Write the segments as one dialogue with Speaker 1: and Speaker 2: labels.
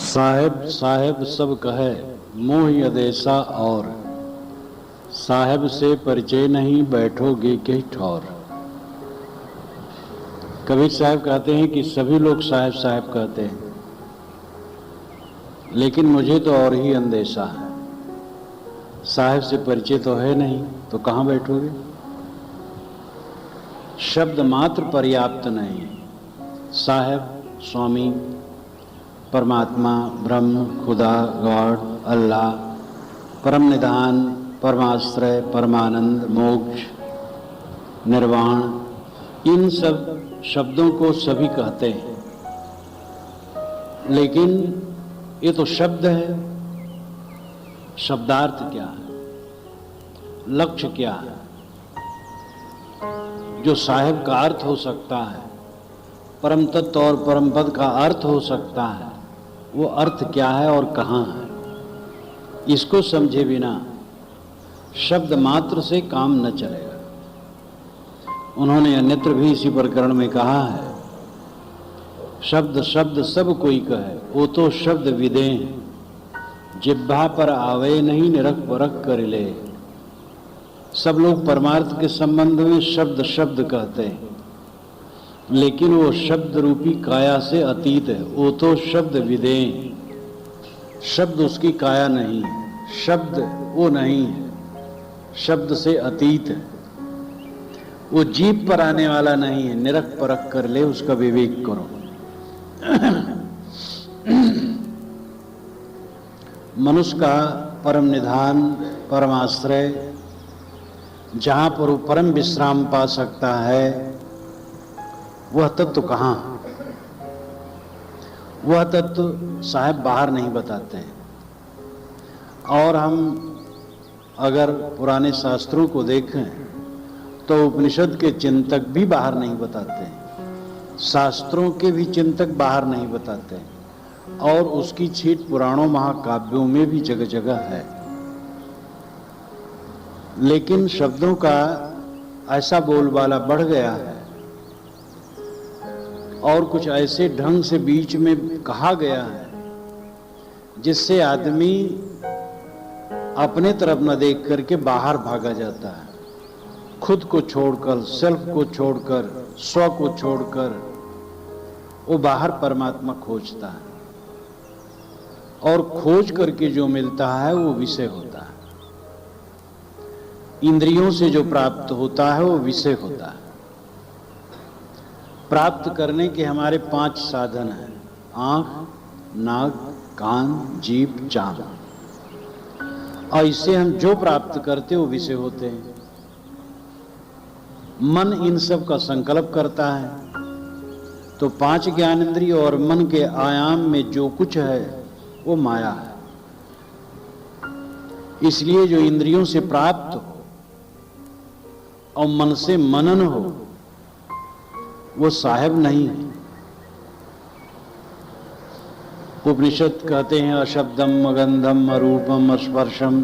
Speaker 1: साहेब साहेब सब कहे मोह अदेसा और साहेब से परिचय नहीं बैठोगे के ठौर। कबीर साहब कहते हैं कि सभी लोग साहेब साहेब कहते हैं, लेकिन मुझे तो और ही अंदेशा है। साहेब से परिचय तो है नहीं, तो कहाँ बैठोगे। शब्द मात्र पर्याप्त नहीं। साहेब, स्वामी, परमात्मा, ब्रह्म, खुदा, गॉड, अल्लाह, परम निधान, परमाश्रय, परमानंद, मोक्ष, निर्वाण, इन सब शब्दों को सभी कहते हैं, लेकिन ये तो शब्द है। शब्दार्थ क्या है, लक्ष्य क्या है। जो साहेब का अर्थ हो सकता है, परम तत्व और परम पद का अर्थ हो सकता है, वो अर्थ क्या है और कहाँ है, इसको समझे बिना शब्द मात्र से काम न चलेगा। उन्होंने अन्यत्र भी इसी प्रकरण में कहा है, शब्द शब्द सब कोई कहे, वो तो शब्द विदें, जिह्वा पर आवे नहीं निरख परख कर ले। सब लोग परमार्थ के संबंध में शब्द शब्द कहते हैं, लेकिन वो शब्द रूपी काया से अतीत है। वो तो शब्द विदें, शब्द उसकी काया नहीं है, शब्द वो नहीं है, शब्द से अतीत है। वो जीभ पर आने वाला नहीं है, निरख परख कर ले, उसका विवेक करो। मनुष्य का परम निधान, परम आश्रय, जहां पर वो परम विश्राम पा सकता है, वह तत्व कहाँ। वह तत्व साहब बाहर नहीं बताते हैं। और हम अगर पुराने शास्त्रों को देखें तो उपनिषद के चिंतक भी बाहर नहीं बताते हैं, शास्त्रों के भी चिंतक बाहर नहीं बताते हैं, और उसकी छीट पुराणों महाकाव्यों में भी जगह जगह है। लेकिन शब्दों का ऐसा बोलबाला बढ़ गया है और कुछ ऐसे ढंग से बीच में कहा गया है, जिससे आदमी अपने तरफ न देख करके बाहर भागा जाता है। खुद को छोड़कर, सेल्फ को छोड़कर, स्व को छोड़कर वो बाहर परमात्मा खोजता है, और खोज करके जो मिलता है वो विषय होता है। इंद्रियों से जो प्राप्त होता है वो विषय होता है। प्राप्त करने के हमारे 5 साधन हैं, आंख, नाक, कान, जीभ, चाँद, और इससे हम जो प्राप्त करते वो विषय होते हैं। मन इन सब का संकल्प करता है, तो 5 ज्ञानेंद्रिय और मन के आयाम में जो कुछ है वो माया है। इसलिए जो इंद्रियों से प्राप्त हो और मन से मनन हो, वो साहेब नहीं है। उपनिषद कहते हैं, अशब्दम अगंधम अरूपम अस्पर्शम,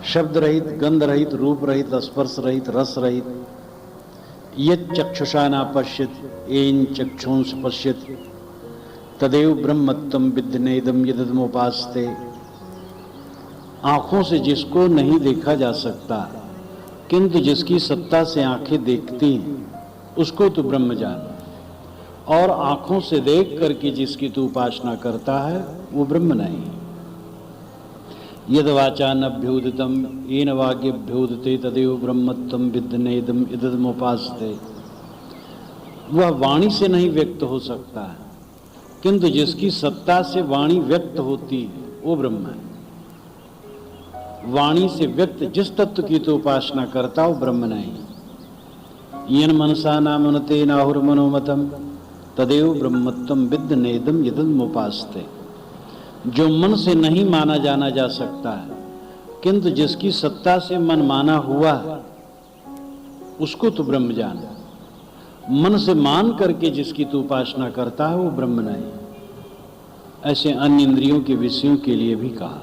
Speaker 1: शब्द रहित, गंध रहित, रूप रहित, स्पर्श रहित, रस रहित, यत् चक्षुषा न पश्यति येन चक्षुंस पश्यति तदेव ब्रह्मत्वं विद्धि यदमुपास्ते। आंखों से जिसको नहीं देखा जा सकता, किंतु जिसकी सत्ता से आंखें देखती हैं, उसको तो ब्रह्म जान। और आंखों से देख करके जिसकी तू उपासना करता है वो ब्रह्म नहीं। यद वाचा नभ्युदितम येन वाग्यभ्युदिते तदेव ब्रह्मत्वं विद्धि यदमुपास्ते। वह वाणी से नहीं व्यक्त हो सकता है, किंतु जिसकी सत्ता से वाणी व्यक्त होती है वो ब्रह्म है। वाणी से व्यक्त जिस तत्व की तो उपासना करता वो ब्रह्म नहीं। येन मनसा नामनते नाहुर्मनोमतम तदेव ब्रह्मत्वं विद्धि यदमुपास्ते। जो मन से नहीं माना जाना जा सकता है, किंतु जिसकी सत्ता से मन माना हुआ है, उसको तो ब्रह्म जान। मन से मान करके जिसकी तू उपासना करता है वो ब्रह्म नहीं। ऐसे अन्य इंद्रियों के विषयों के लिए भी कहा।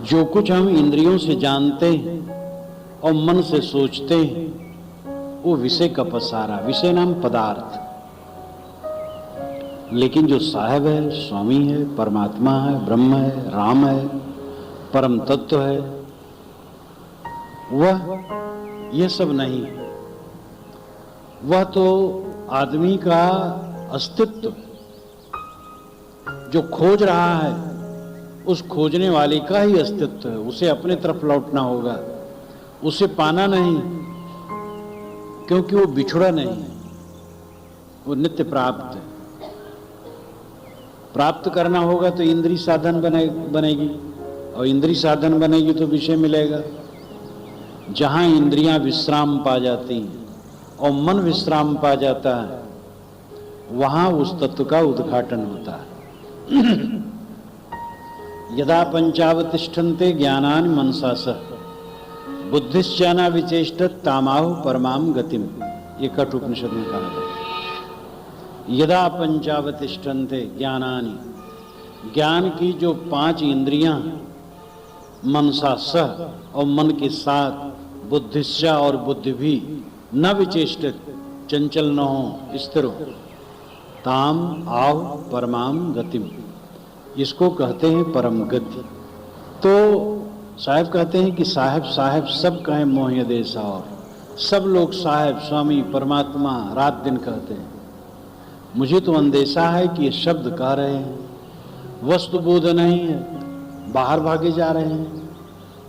Speaker 1: जो कुछ हम इंद्रियों से जानते हैं और मन से सोचते हैं, वो विषय का पसारा, विषय नाम पदार्थ। लेकिन जो साहब है, स्वामी है, परमात्मा है, ब्रह्म है, राम है, परम तत्व है, वह ये सब नहीं है। वह तो आदमी का अस्तित्व जो खोज रहा है, उस खोजने वाले का ही अस्तित्व है। उसे अपने तरफ लौटना होगा, उसे पाना नहीं, क्योंकि वो बिछड़ा नहीं है, वो नित्य प्राप्त है। प्राप्त करना होगा तो इंद्रिय साधन बनेगी, और इंद्रिय साधन बनेगी तो विषय मिलेगा। जहां इंद्रियां विश्राम पा जाती हैं और मन विश्राम पा जाता है, वहां उस तत्व का उद्घाटन होता है। यदा पंचावतिष्ठन्ते ज्ञानानि मनसा सह बुद्धिश्चाना विचेष्टत तामाहु परमाम गतिम, ये कठ उपनिषद में कहा गया। यदा पंचावतिष्ठन्ते ज्ञानानि, ज्ञान की जो 5 इंद्रियां मनसा सह और मन के साथ, बुद्धिश्चा और बुद्धि भी न विचेष्टित, चंचल न हो, स्थिर हो, ताम आव परमाम गतिम, इसको कहते हैं परम गति। तो साहब कहते हैं कि साहब साहब सब कहें मोह देशा, और सब लोग साहब, स्वामी, परमात्मा रात दिन कहते हैं। मुझे तो अंदेशा है कि ये शब्द कह रहे हैं, वस्तु बोध नहीं है, बाहर भागे जा रहे हैं,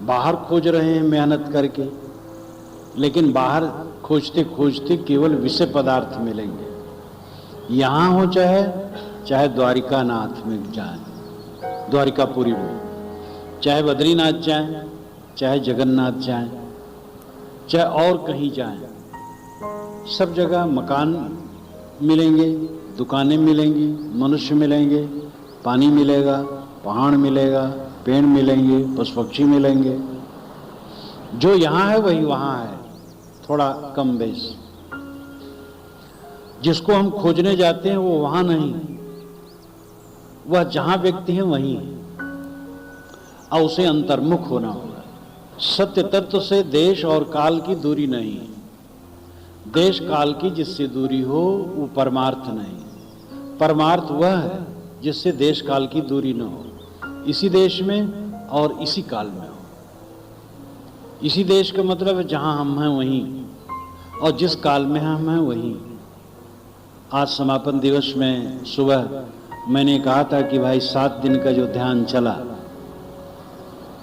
Speaker 1: बाहर खोज रहे हैं मेहनत करके, लेकिन बाहर खोजते खोजते केवल विषय पदार्थ मिलेंगे। यहाँ हो चाहे द्वारिका नाथ में जाए, द्वारिकापुरी में, चाहे बद्रीनाथ जाए, चाहे जगन्नाथ जाए, चाहे और कहीं जाए, सब जगह मकान मिलेंगे, दुकानें मिलेंगी, मनुष्य मिलेंगे, पानी मिलेगा, पहाड़ मिलेगा, पेड़ मिलेंगे, पशु पक्षी मिलेंगे। जो यहाँ है वही वहाँ है, थोड़ा कम बेस। जिसको हम खोजने जाते हैं वो वहाँ नहीं, वह जहाँ व्यक्ति है वहीं है, और उसे अंतर्मुख होना होगा। सत्य तत्व से देश और काल की दूरी नहीं है। देश काल की जिससे दूरी हो वो परमार्थ नहीं। परमार्थ वह है जिससे देश काल की दूरी न हो, इसी देश में और इसी काल में हो। इसी देश का मतलब है जहां हम हैं वहीं, और जिस काल में हम हैं वहीं। आज समापन दिवस में सुबह मैंने कहा था कि भाई 7 दिन का जो ध्यान चला,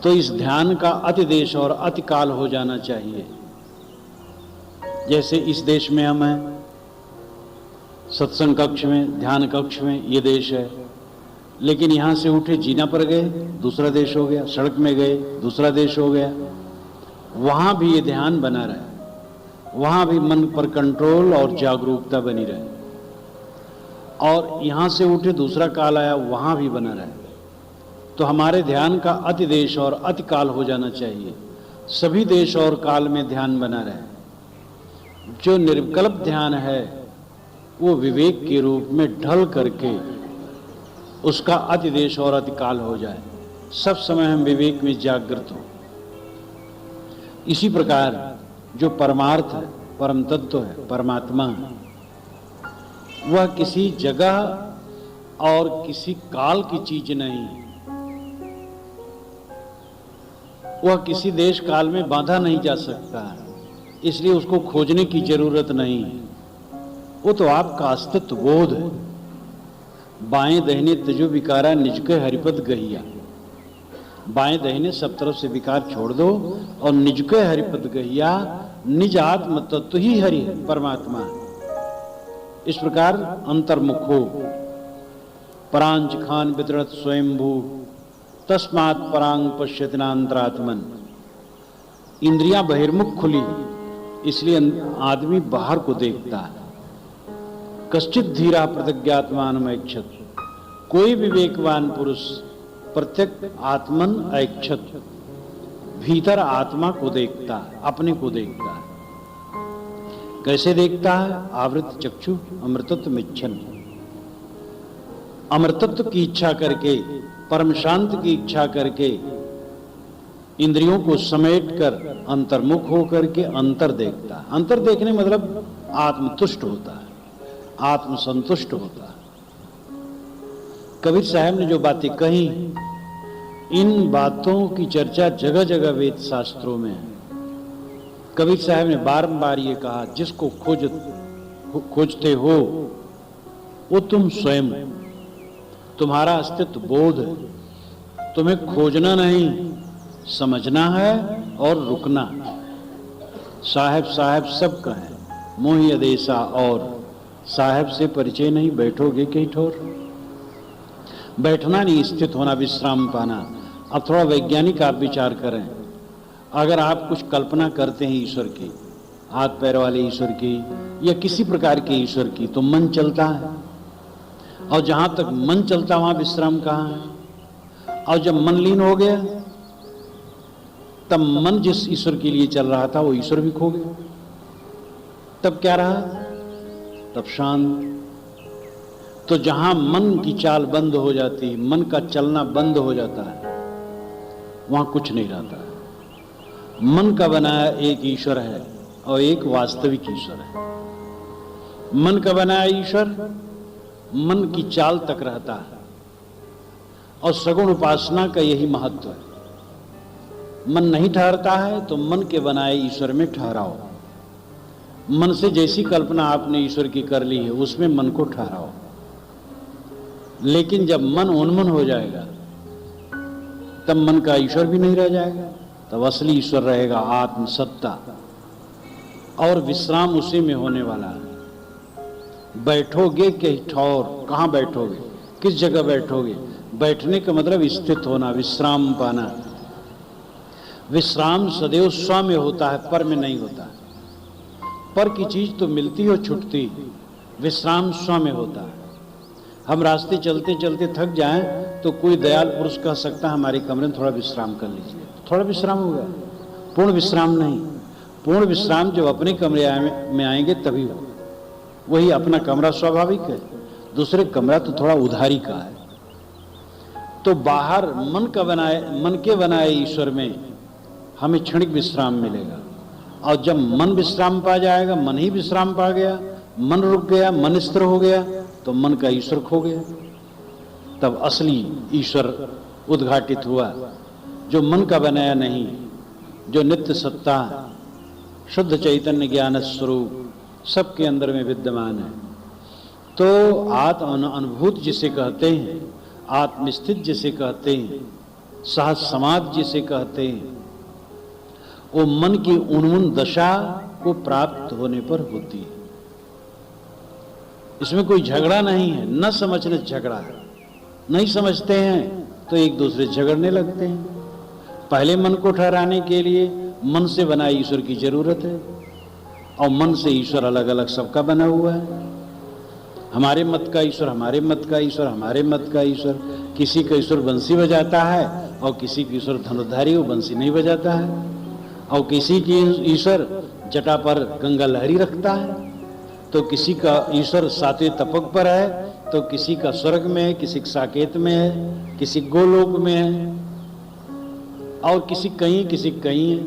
Speaker 1: तो इस ध्यान का अति देश और अति काल हो जाना चाहिए। जैसे इस देश में हम हैं, सत्संग कक्ष में, ध्यान कक्ष में, ये देश है, लेकिन यहाँ से उठे जीना पर गए, दूसरा देश हो गया, सड़क में गए, दूसरा देश हो गया। वहाँ भी ये ध्यान बना रहे, वहाँ भी मन पर कंट्रोल और जागरूकता बनी रहे, और यहाँ से उठे दूसरा काल आया, वहाँ भी बना रहे। तो हमारे ध्यान का अति देश और अति काल हो जाना चाहिए। सभी देश और काल में ध्यान बना रहे। जो निर्विकल्प ध्यान है वो विवेक के रूप में ढल करके उसका अति देश और अति काल हो जाए, सब समय हम विवेक में जागृत हो। इसी प्रकार जो परमार्थ है, परम तत्व है, परमात्मा है, वह किसी जगह और किसी काल की चीज नहीं है। वह किसी देश काल में बांधा नहीं जा सकता है, इसलिए उसको खोजने की जरूरत नहीं है। वो तो आपका अस्तित्व बोध है। बाएं दाहिने तजो विकारा निज के हरिपद गहिया, बाएं दाहिने सब तरफ से विकार छोड़ दो और निज के हरिपद गहिया, निज आत्म तत्व ही हरि है, परमात्मा है। इस प्रकार अंतर्मुख हो। परांच खान वितरत स्वयंभू तस्मात् परांग पश्यतिनांतरात्मन। इंद्रियां बहिर्मुख खुली, इसलिए आदमी बाहर को देखता है। कश्चित धीरा प्रतिज्ञात्मान ऐक्षत, कोई विवेकवान पुरुष प्रत्यक आत्मन ऐक्षत, भीतर आत्मा को देखता है, अपने को देखता है। कैसे देखता है? आवृत चक्षु अमृतत्व इच्छन, अमृतत्व की इच्छा करके, परम शांत की इच्छा करके, इंद्रियों को समेटकर अंतर्मुख होकर के अंतर देखता है। अंतर देखने मतलब आत्मतुष्ट होता है, आत्मसंतुष्ट होता है। कबीर साहब ने जो बातें कही, इन बातों की चर्चा जगह जगह वेद शास्त्रों में है। कबीर साहब ने बारंबार ये कहा, जिसको खोजते हो वो तुम स्वयं, तुम्हारा अस्तित्व बोध है, तुम्हें खोजना नहीं, समझना है और रुकना। साहब साहब सब कहें, मोहि अदेसा, और साहब से परिचय नहीं, बैठोगे कहीं ठोर। बैठना नहीं, स्थित होना, विश्राम पाना। अब थोड़ा वैज्ञानिक आप विचार करें, अगर आप कुछ कल्पना करते हैं ईश्वर की, हाथ पैर वाले ईश्वर की या किसी प्रकार के ईश्वर की, तो मन चलता है, और जहां तक मन चलता वहां विश्राम कहाँ है। और जब मन लीन हो गया, तब मन जिस ईश्वर के लिए चल रहा था वो ईश्वर भी खो गया। तब क्या रहा? तब शांत। तो जहां मन की चाल बंद हो जाती है, मन का चलना बंद हो जाता है, वहां कुछ नहीं रहता है। मन का बनाया एक ईश्वर है और एक वास्तविक ईश्वर है। मन का बनाया ईश्वर मन की चाल तक रहता है, और सगुण उपासना का यही महत्व है। मन नहीं ठहरता है तो मन के बनाए ईश्वर में ठहराओ। मन से जैसी कल्पना आपने ईश्वर की कर ली है उसमें मन को ठहराओ। लेकिन जब मन उन्मन हो जाएगा तब मन का ईश्वर भी नहीं रह जाएगा, तब असली ईश्वर रहेगा आत्म सत्ता, और विश्राम उसी में होने वाला है। बैठोगे कहीं ठौर, कहां बैठोगे, किस जगह बैठोगे? बैठने का मतलब स्थित होना, विश्राम पाना। विश्राम सदैव स्व में होता है, पर में नहीं होता। पर की चीज तो मिलती और छुटती, विश्राम स्व में होता है। हम रास्ते चलते चलते थक जाएं तो कोई दयाल पुरुष कह सकता है हमारे कमरे में थोड़ा विश्राम कर लीजिए, थोड़ा विश्राम हो गया। पूर्ण विश्राम नहीं, पूर्ण विश्राम जब अपने कमरे में आएंगे तभी हो। वही अपना कमरा स्वाभाविक है, दूसरे कमरा तो थोड़ा उधारी का है। तो बाहर मन के बनाए ईश्वर में हमें क्षणिक विश्राम मिलेगा, और जब मन विश्राम पा जाएगा, मन ही विश्राम पा गया, मन रुक गया, मन स्थिर हो गया, तो मन का ईश्वर खो गया। तब असली ईश्वर उद्घाटित हुआ, जो मन का बनाया नहीं, जो नित्य सत्ता, शुद्ध चैतन्य ज्ञान स्वरूप सबके अंदर में विद्यमान है। तो आत्म अनुभूत जिसे कहते हैं, आत्मस्थित जिसे कहते हैं, सहज समाधि जिसे कहते हैं, वो मन की उन्मूलन दशा को प्राप्त होने पर होती है। इसमें कोई झगड़ा नहीं है, न समझने झगड़ा है। नहीं समझते हैं तो एक दूसरे झगड़ने लगते हैं। पहले मन को ठहराने के लिए मन से बना ईश्वर की जरूरत है, और मन से ईश्वर अलग अलग सबका बना हुआ है। हमारे मत का ईश्वर, हमारे मत का ईश्वर, हमारे मत का ईश्वर। किसी का ईश्वर बंसी बजाता है और किसी की ईश्वर धनुर्धारी, वो बंसी नहीं बजाता है। और किसी की ईश्वर जटा पर गंगा लहरी रखता है, तो किसी का ईश्वर सातवें तपक पर है, तो किसी का स्वर्ग में है, किसी का साकेत में है, किसी गोलोक में है, और किसी कहीं है।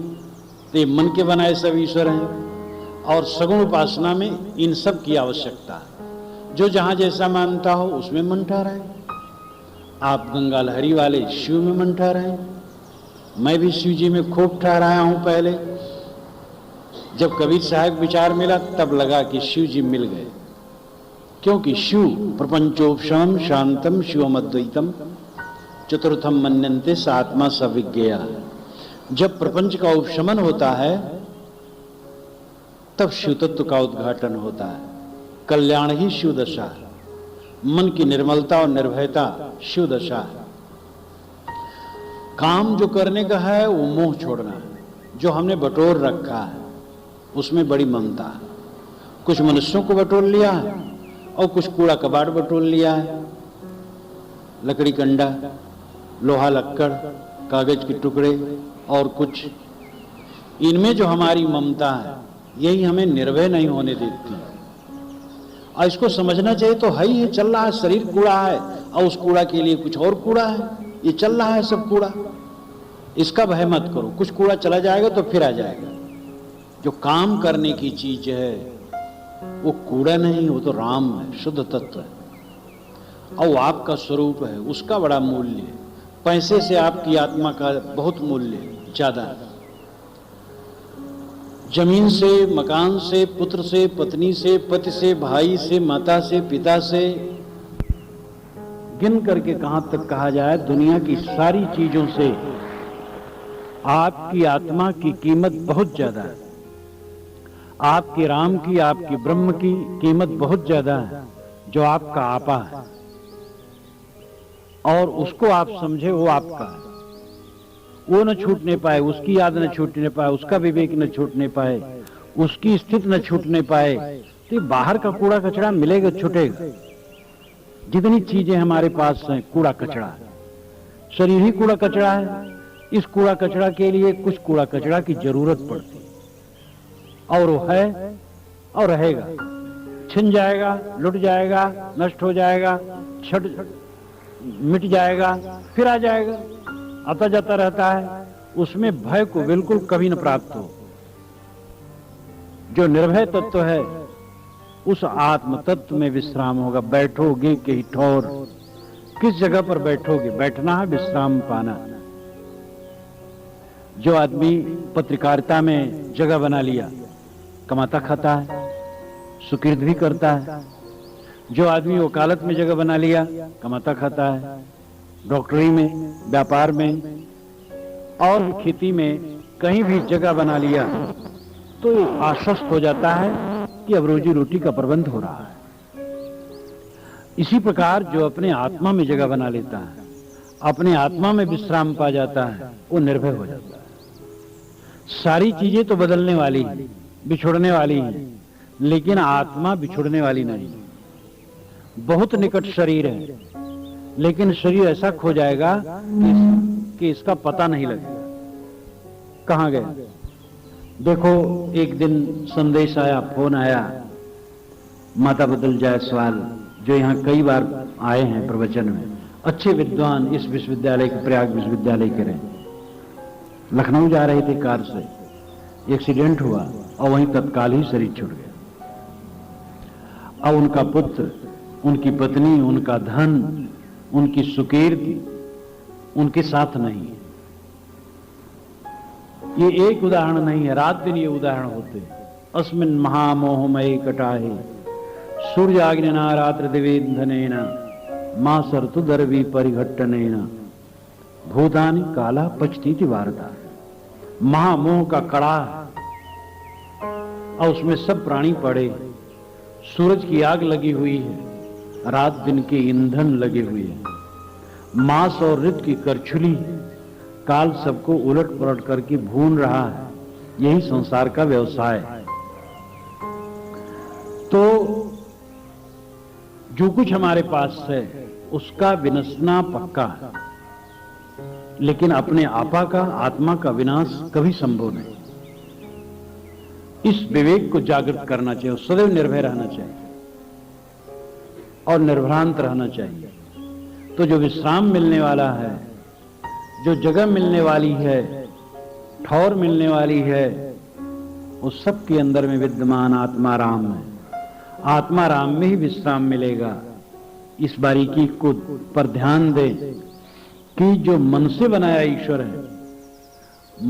Speaker 1: तो ये मन के बनाए सब ईश्वर हैं, और सगुण उपासना में इन सब की आवश्यकता है। जो जहां जैसा मानता हो उसमें मन ठहराए। आप गंगा लहरी वाले शिव में मन ठहराए। मैं भी शिव जी में खूब ठहराया हूं। पहले जब कबीर साहब विचार मिला तब लगा कि शिव जी मिल गए, क्योंकि शिव प्रपंचोपशम शांतम शिवम अद्वैतम चतुर्थम मन्यन्ते स आत्मा सविज्ञेया। जब प्रपंच का उपशमन होता है तब शिव तत्व का उद्घाटन होता है। कल्याण ही शिव दशा है। मन की निर्मलता और निर्भयता शिव दशा है। काम जो करने का है वो मोह छोड़ना है। जो हमने बटोर रखा है उसमें बड़ी ममता है। कुछ मनुष्यों को बटोर लिया है और कुछ कूड़ा कबाड़ बटोर लिया है। लकड़ी कंडा, लोहा लक्कड़, कागज के टुकड़े और कुछ, इनमें जो हमारी ममता है यही हमें निर्भय नहीं होने देती। और इसको समझना चाहिए तो है ही, चल रहा है, शरीर कूड़ा है और उस कूड़ा के लिए कुछ और कूड़ा है, ये चल रहा है सब कूड़ा। इसका भय मत करो, कुछ कूड़ा चला जाएगा तो फिर आ जाएगा। जो काम करने की चीज है वो कूड़ा नहीं, वो तो राम है, शुद्ध तत्व है। और वो आपका स्वरूप है, उसका बड़ा मूल्य है। पैसे से आपकी आत्मा का बहुत मूल्य ज्यादा है। जमीन से, मकान से, पुत्र से, पत्नी से, पति से, भाई से, माता से, पिता से, गिन करके कहां तक कहा जाए, दुनिया की सारी चीजों से आपकी आत्मा की कीमत बहुत ज्यादा है। आपके राम की, आपकी ब्रह्म की कीमत बहुत ज्यादा है, जो आपका आपा है। और उसको आप समझे वो आपका है, वो न छूटने पाए, उसकी याद न छूटने पाए, उसका विवेक न छूटने पाए, उसकी स्थिति न छूटने पाए, तो बाहर का कूड़ा कचरा मिलेगा, छूटेगा। जितनी चीजें हमारे पास हैं कूड़ा कचरा है, शरीर ही कूड़ा कचरा है। इस कूड़ा कचरा के लिए कुछ कूड़ा कचरा की जरूरत पड़ती, और वो है और रहेगा, छिन जाएगा, लुट जाएगा, नष्ट हो जाएगा, छट मिट जाएगा, फिर आ जाएगा, आता जाता रहता है। उसमें भय को बिल्कुल कभी न प्राप्त हो। जो निर्भय तत्व है उस आत्म तत्व में विश्राम होगा। बैठोगे कहीं ठौर, किस जगह पर बैठोगे? बैठना है, विश्राम पाना। जो आदमी पत्रकारिता में जगह बना लिया, कमाता खाता है, सुकृत भी करता है। जो आदमी वकालत में जगह बना लिया, कमाता खाता है, डॉक्टरी में, व्यापार में और खेती में कहीं भी जगह बना लिया, तो आश्वस्त हो जाता है कि अब रोजी रोटी का प्रबंध हो रहा है। इसी प्रकार जो अपने आत्मा में जगह बना लेता है, अपने आत्मा में विश्राम पा जाता है, वो निर्भय हो जाता है। सारी चीजें तो बदलने वाली हैं, बिछुड़ने वाली हैं, लेकिन आत्मा बिछुड़ने वाली नहीं। बहुत निकट शरीर है, लेकिन शरीर ऐसा खो जाएगा कि इसका पता नहीं लगेगा कहां गया। देखो, एक दिन संदेश आया, फोन आया, माता बदल जायसवाल, जो यहाँ कई बार आए हैं प्रवचन में, अच्छे विद्वान, इस विश्वविद्यालय के, प्रयाग विश्वविद्यालय के रहे, लखनऊ जा रहे थे कार से, एक्सीडेंट हुआ और वहीं तत्काल ही शरीर छूट गया। अब उनका पुत्र, उनकी पत्नी, उनका धन, उनकी सुकीर्ति उनके साथ नहीं है। ये एक उदाहरण नहीं है, रात दिन ये उदाहरण होते। अस्मिन् महामोहमयी कटाहे सूर्याग्निना रात्र दिवेंधनेन मां सरतु दर्वी परिघट्टनेन भूतानि काला पचतीति वार्ता। महामोह का कड़ा है और उसमें सब प्राणी पड़े। सूरज की आग लगी हुई है, रात दिन के ईंधन लगे हुए हैं, मांस और रित की करछुली, काल सबको उलट पलट करके भून रहा है। यही संसार का व्यवसाय है। तो जो कुछ हमारे पास है उसका विनशना पक्का है, लेकिन अपने आपा का, आत्मा का विनाश कभी संभव नहीं। इस विवेक को जागृत करना चाहिए, सदैव निर्भय रहना चाहिए और निर्भ्रांत रहना चाहिए। तो जो विश्राम मिलने वाला है, जो जगह मिलने वाली है, ठौर मिलने वाली है, उस सब के अंदर में विद्यमान आत्मा राम है। आत्मा राम में ही विश्राम मिलेगा। इस बारीकी को पर ध्यान दें कि जो मन से बनाया ईश्वर है,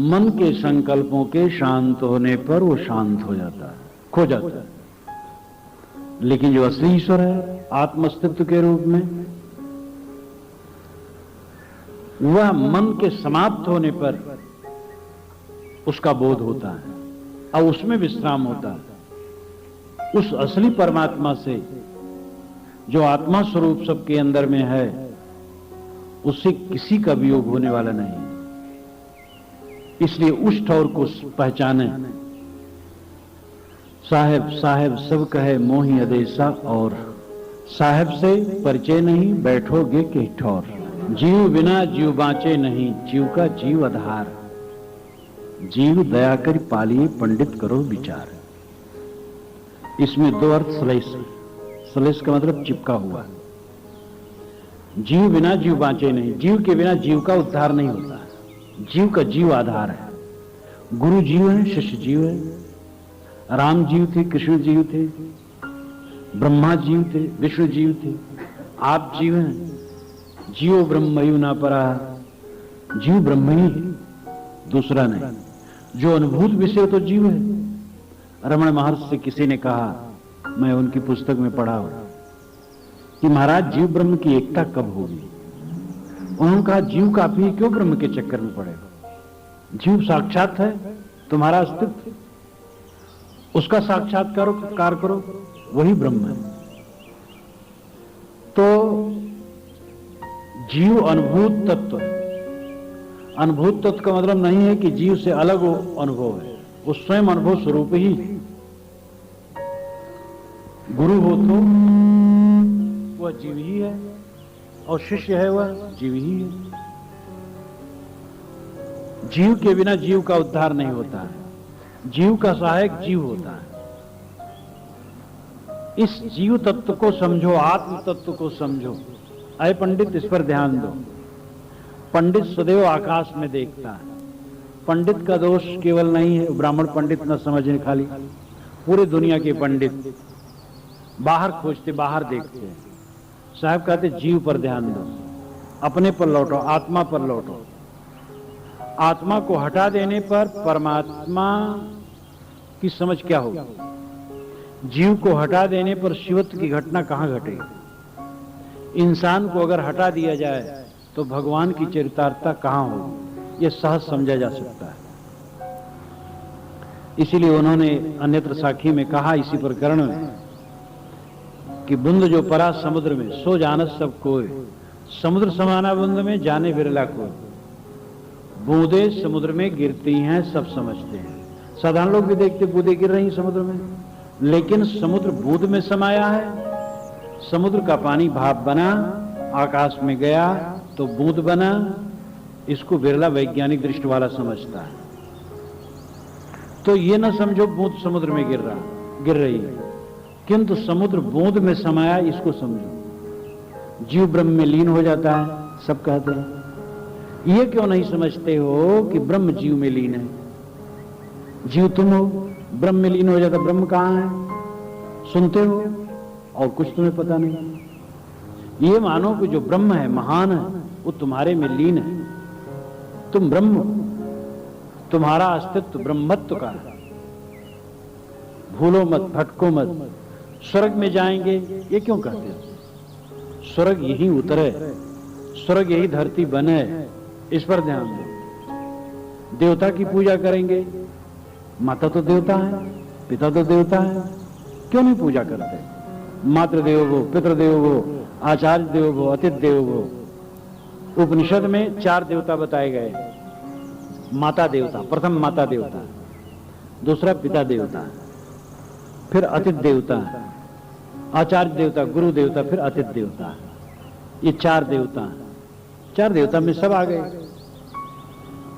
Speaker 1: मन के संकल्पों के शांत होने पर वो शांत हो जाता है, खो जाता है। लेकिन जो असली ईश्वर है आत्म अस्तित्व के रूप में, वह मन के समाप्त होने पर उसका बोध होता है और उसमें विश्राम होता है। उस असली परमात्मा से, जो आत्मा स्वरूप सबके अंदर में है, उससे किसी का वियोग होने वाला नहीं। इसलिए उस ठौर को पहचाने। साहेब साहेब सब कहे मोही अदेसा, और साहेब से परिचय नहीं बैठोगे के ठौर। जीव बिना जीव बाँचे नहीं, जीव का जीव आधार। जीव दया कर पालिए, पंडित करो विचार। इसमें दो अर्थ सलेश। सलेश का मतलब चिपका हुआ। जीव बिना जीव बाँचे नहीं, जीव के बिना जीव का उद्धार नहीं होता। जीव का जीव आधार है। गुरु जीव है, शिष्य जीव है, राम जीव थे, कृष्ण जीव थे, ब्रह्मा जीव थे, विष्णु जीव थे, आप जीव हैं, जीव ब्रह्मयु ना परा, जीव ब्रह्म ही है, दूसरा नहीं। जो अनुभूत विषय तो जीव है। रमण महर्षि से किसी ने कहा, मैं उनकी पुस्तक में पढ़ा हूं कि महाराज जीव ब्रह्म की एकता कब होगी। उन्होंने कहा, जीव काफी है, क्यों ब्रह्म के चक्कर में पड़ेगा। जीव साक्षात है, तुम्हारा अस्तित्व, उसका साक्षात्कार करो, वही ब्रह्म है। तो जीव अनुभूत तत्व है। अनुभूत तत्व का मतलब नहीं है कि जीव से अलग वो अनुभव है, वो स्वयं अनुभव स्वरूप ही है। गुरु हो तो वह जीव ही है, और शिष्य है वह जीव ही है। जीव के बिना जीव का उद्धार नहीं होता है, जीव का सहायक जीव होता है। इस जीव तत्व को समझो, आत्म तत्व को समझो। अय पंडित, इस पर ध्यान दो। पंडित सदैव आकाश में देखता है। पंडित का दोष केवल नहीं है ब्राह्मण पंडित न समझने, खाली पूरे दुनिया के पंडित बाहर खोजते, बाहर देखते हैं। साहब कहते जीव पर ध्यान दो, अपने पर लौटो, आत्मा पर लौटो। आत्मा को हटा देने पर परमात्मा की समझ क्या होगी। जीव को हटा देने पर शिवत्व की घटना कहां घटेगी। इंसान को अगर हटा दिया जाए तो भगवान की चरितार्थता कहां होगी, यह सहज समझा जा सकता है। इसीलिए उन्होंने अन्यत्र साखी में कहा, इसी प्रकरण में, कि बुंद जो परा समुद्र में, सो जानत सब कोय। समुद्र समाना बुंद में, जाने बिरला कोय। बूंदे समुद्र में गिरती हैं, सब समझते हैं। साधारण लोग भी देखते बूंदे गिर रही समुद्र में, लेकिन समुद्र बूंद में समाया है। समुद्र का पानी भाप बना, आकाश में गया तो बूंद बना। इसको बिरला वैज्ञानिक दृष्टि वाला समझता है। तो ये ना समझो बूंद समुद्र में गिर रही है, किंतु समुद्र बूंद में समाया, इसको समझो। जीव ब्रह्म में लीन हो जाता है, सब कहते हैं। ये क्यों नहीं समझते हो कि ब्रह्म जीव में लीन है। जीव तुम हो, ब्रह्म में लीन हो जाता। ब्रह्म कहां है सुनते हो, और कुछ तुम्हें पता नहीं। ये मानो कि जो ब्रह्म है, महान है, वो तुम्हारे में लीन है। तुम ब्रह्म हो, तुम्हारा अस्तित्व ब्रह्मत्व का है। भूलो मत, भटको मत। स्वर्ग में जाएंगे, ये क्यों कहते हो। स्वर्ग यही उतरे, स्वर्ग यही धरती बने, इस पर ध्यान दो। देवता की पूजा करेंगे, माता तो देवता है, पिता तो देवता है, क्यों नहीं पूजा करते। मातृ देवो भव, पितृ देवो भव, आचार्य देवो भव, अतिथि देवो भव। उपनिषद में 4 देवता बताए गए। माता देवता, प्रथम माता देवता, दूसरा पिता देवता, फिर अतिथि देवता, आचार्य देवता, गुरु देवता, फिर अतिथि देवता। ये 4 देवता, 4 देवता में सब आ गए।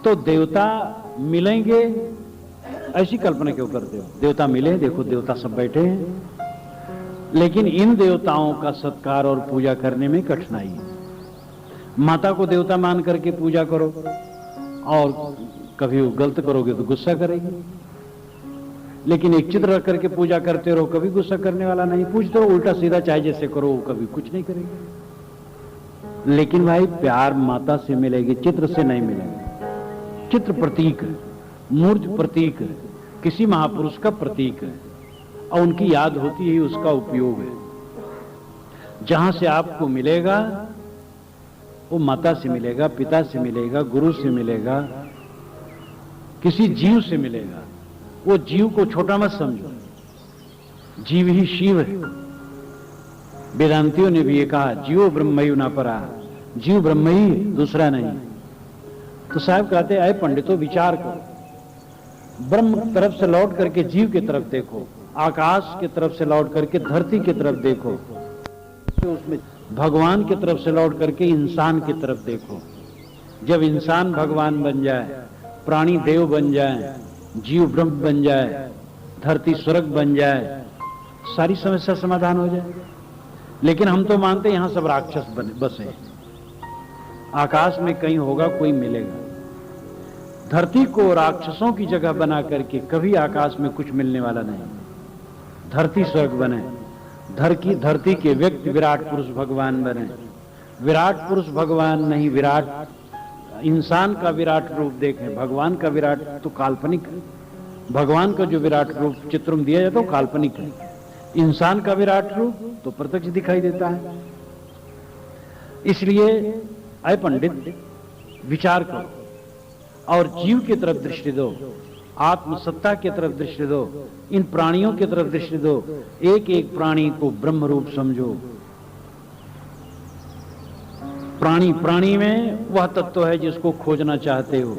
Speaker 1: तो देवता मिलेंगे, ऐसी कल्पना क्यों करते हो। देवता मिले, देखो देवता सब बैठे हैं, लेकिन इन देवताओं का सत्कार और पूजा करने में कठिनाई है। माता को देवता मान करके पूजा करो, और कभी गलत करोगे तो गुस्सा करेगी। लेकिन एक चित्र रख करके पूजा करते रहो, कभी गुस्सा करने वाला नहीं। पूछते रहो उल्टा सीधा, चाहे जैसे करो, कभी कुछ नहीं करेगी। लेकिन भाई प्यार माता से मिलेगी, चित्र से नहीं मिलेगी। चित्र प्रतीक है, मूर्ति प्रतीक है, किसी महापुरुष का प्रतीक है, और उनकी याद होती है, उसका उपयोग है। जहां से आपको मिलेगा वो माता से मिलेगा, पिता से मिलेगा, गुरु से मिलेगा, किसी जीव से मिलेगा। वो जीव को छोटा मत समझो, जीव ही शिव है। वेदांतियों ने भी ये कहा, जीवो ब्रह्मयु ना परा, जीव ब्रह्म ही है, दूसरा नहीं। तो साहब कहते हैं, अय पंडितों विचार करो। ब्रह्म की तरफ से लौट करके जीव की तरफ देखो, आकाश की तरफ से लौट करके धरती की तरफ देखो, तो उसमें भगवान की तरफ से लौट करके इंसान की तरफ देखो। जब इंसान भगवान बन जाए, प्राणी देव बन जाए, जीव ब्रह्म बन जाए, धरती स्वर्ग बन जाए, सारी समस्या समाधान हो जाए। लेकिन हम तो मानते हैं यहां सब राक्षस बसे। आकाश में कहीं होगा, कोई मिलेगा। धरती को राक्षसों की जगह बना करके कभी आकाश में कुछ मिलने वाला नहीं। धरती स्वर्ग बने, धरती के व्यक्ति विराट पुरुष भगवान बने। विराट पुरुष भगवान नहीं, विराट इंसान का विराट रूप देखें। भगवान का विराट तो काल्पनिक है। भगवान का जो विराट रूप चित्र में दिया जाता है वो काल्पनिक है। इंसान का विराट रूप तो प्रत्यक्ष दिखाई देता है। इसलिए अय पंडित विचार करो और जीव की तरफ दृष्टि दो, आत्मसत्ता की तरफ दृष्टि दो, इन प्राणियों की तरफ दृष्टि दो। एक एक प्राणी को ब्रह्म रूप समझो। प्राणी में वह तत्व है जिसको खोजना चाहते हो।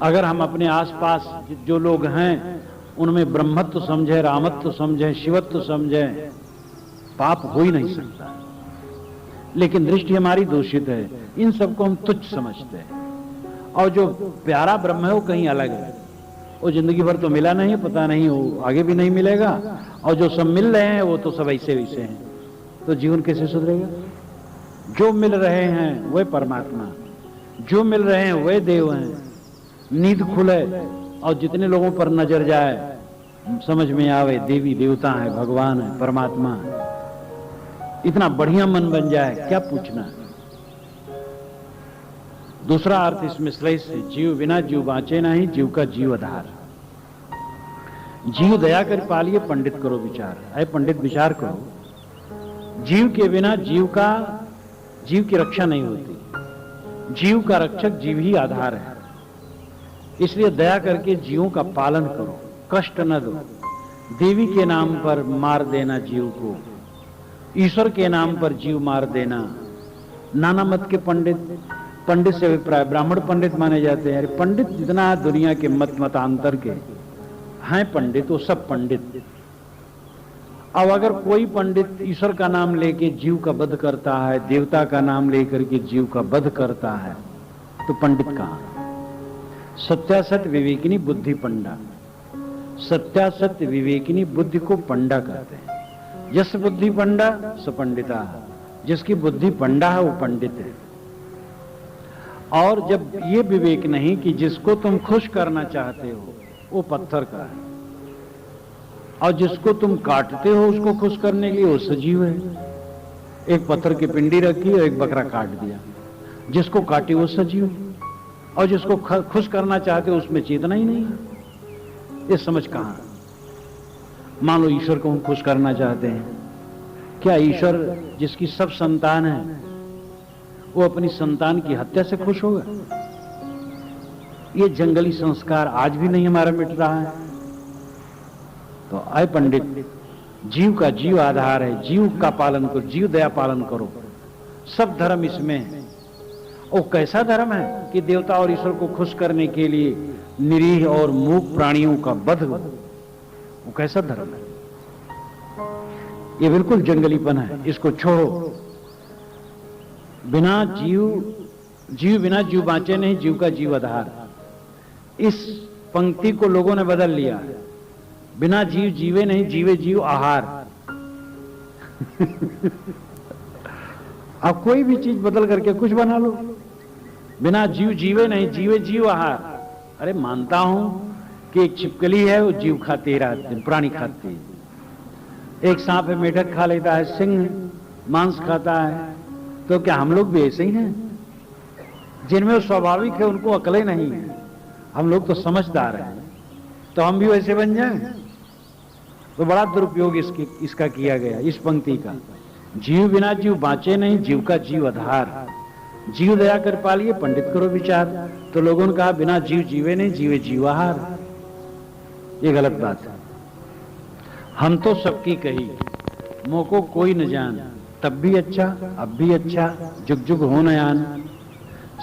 Speaker 1: अगर हम अपने आसपास जो लोग हैं उनमें ब्रह्मत्व समझे, रामत्व समझे, शिवत्व समझे, पाप हो ही नहीं सकता। लेकिन दृष्टि हमारी दूषित है, इन सबको हम तुच्छ समझते हैं। और जो प्यारा ब्रह्म है वो कहीं अलग है। वो जिंदगी भर तो मिला नहीं, पता नहीं वो आगे भी नहीं मिलेगा। और जो सब मिल रहे हैं वो तो सब ऐसे वैसे हैं। तो जीवन कैसे सुधरेगा? जो मिल रहे हैं वह परमात्मा, जो मिल रहे हैं वह देव हैं। नींद खुले और जितने लोगों पर नजर जाए समझ में आवे देवी देवता है, भगवान है, परमात्मा है। इतना बढ़िया मन बन जाए, क्या पूछना है। दूसरा अर्थ इसमें श्लेष से, जीव बिना जीव बाँचे नहीं, जीव का जीव आधार। जीव दया कर पालिए, पंडित करो विचार। अरे पंडित विचार करो, जीव के बिना जीव की रक्षा नहीं होती। जीव का रक्षक जीव ही आधार है। इसलिए दया करके जीवों का पालन करो, कष्ट न दो। देवी के नाम पर मार देना जीव को, ईश्वर के नाम पर जीव मार देना। नाना मत के पंडित से अभिप्राय, ब्राह्मण पंडित माने जाते हैं। अरे पंडित जितना दुनिया के मतांतर के हैं पंडित, वो सब पंडित। अब अगर कोई पंडित ईश्वर का नाम लेके जीव का वध करता है, देवता का नाम लेकर के जीव का वध करता है, तो पंडित कहाँ? सत्यासत विवेकिनी बुद्धि पंडा। सत्यासत विवेकिनी बुद्धि को पंडा कहते हैं। यस बुद्धि पंडा स पंडिता, जिसकी बुद्धि पंडा है वो पंडित है। और जब ये विवेक नहीं कि जिसको तुम खुश करना चाहते हो वो पत्थर का है, और जिसको तुम काटते हो उसको खुश करने के लिए वो सजीव है। एक पत्थर की पिंडी रखी और एक बकरा काट दिया, जिसको काटे वो सजीव, और जिसको खुश करना चाहते हो उसमें चेतना ही नहीं। ये समझ कहां? मान लो ईश्वर को हम खुश करना चाहते हैं, क्या ईश्वर जिसकी सब संतान है वो अपनी संतान की हत्या से खुश होगा? ये जंगली संस्कार आज भी नहीं हमारा मिट रहा है। तो आए पंडित, जीव का जीव आधार है, जीव का पालन करो, जीव दया पालन करो। सब धर्म इसमें है। वो कैसा धर्म है कि देवता और ईश्वर को खुश करने के लिए निरीह और मूक प्राणियों का वध, वो कैसा धर्म है? ये बिल्कुल जंगलीपन है, इसको छोड़ो। जीव बिना जीव बाँचे नहीं, जीव का जीव आधार। इस पंक्ति को लोगों ने बदल लिया, बिना जीव जीवे नहीं, जीवे जीव आहार। आप कोई भी चीज बदल करके कुछ बना लो, बिना जीव जीवे नहीं, जीवे जीव आहार। अरे मानता हूं कि एक छिपकली है वो जीव खाती रहती, प्राणी खाती है। एक सांप है मेढक खा लेता है, सिंह मांस खाता है। तो क्या हम लोग भी ऐसे ही हैं? जिनमें वो स्वाभाविक है उनको अकलें नहीं है। हम लोग तो समझदार हैं, तो हम भी वैसे बन जाएं। तो बड़ा दुरुपयोग इसका किया गया, इस पंक्ति का। जीव बिना जीव बाँचे नहीं, जीव का जीव आधार। जीव दया कर पालिए, पंडित करो विचार। तो लोगों ने कहा बिना जीव जीवे नहीं, जीवे जीवाहार। ये गलत बात है। हम तो सबकी कही, मोको कोई न जान, तब भी अच्छा अब भी अच्छा, जुग जुग हो न आन।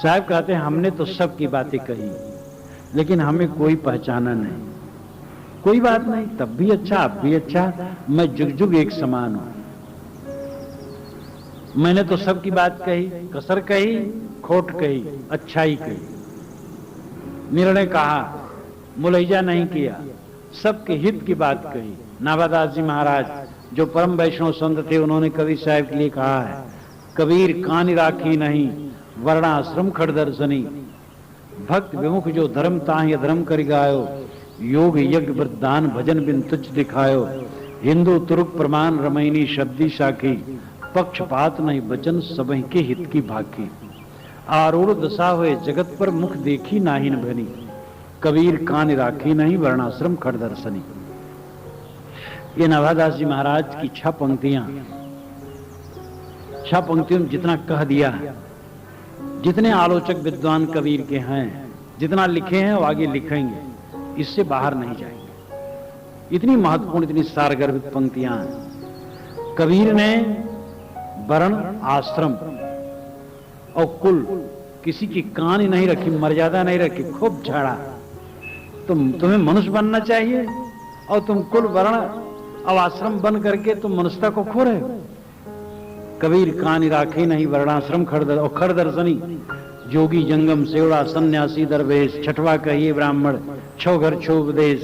Speaker 1: साहब कहते हैं हमने तो सबकी बातें कही, लेकिन हमें कोई पहचाना नहीं। कोई बात नहीं, तब भी अच्छा अब भी अच्छा, मैं जुग जुग एक समान हूं। मैंने तो सबकी बात कही, कसर कही, खोट कही, अच्छाई कही, निर्णय कहा, मुलैजा नहीं किया, सबके हित की बात कही। नाभादास जी महाराज जो परम वैष्णव संत थे, उन्होंने कबीर साहब के लिए कहा है, कबीर कान राखी नहीं, वर्णाश्रम खड़ दर्शनी, भक्त विमुख जो धर्म ताहि अधर्म कर गायो, योग यज्ञ व्रत दान भजन बिन तुच्छ दिखायो, हिंदू तुर्क प्रमाण रमैनी शब्दी साखी, पक्षपात नहीं बचन सबहि के हित की भाकी। आरूढ़ दशा हुए जगत पर मुख देखी नाहिन भनी, कबीर कान राखी नहीं वर्णाश्रम खड़ दर्शनी। ये नवादास जी महाराज की 6 पंक्तियों में जितना कह दिया है, जितने आलोचक विद्वान कबीर के हैं, जितना लिखे हैं वो आगे लिखेंगे, इससे बाहर नहीं जाएंगे। इतनी महत्वपूर्ण, इतनी सारगर्भित पंक्तियां हैं। कबीर ने वर्ण, आश्रम और कुल किसी की कान ही नहीं रखी, मर्यादा नहीं रखी, खूब झाड़ा। तुम्हें मनुष्य बनना चाहिए और तुम कुल, वर्ण और आश्रम बन करके तुम मनुष्यता को खो रहे हो। कबीर कान राखे नहीं वर्णाश्रम खड़ दर्शनी, जोगी जंगम सेवड़ा सन्यासी दरवेश, छठवा कहिए ब्राह्मण छो घर छो उपदेश।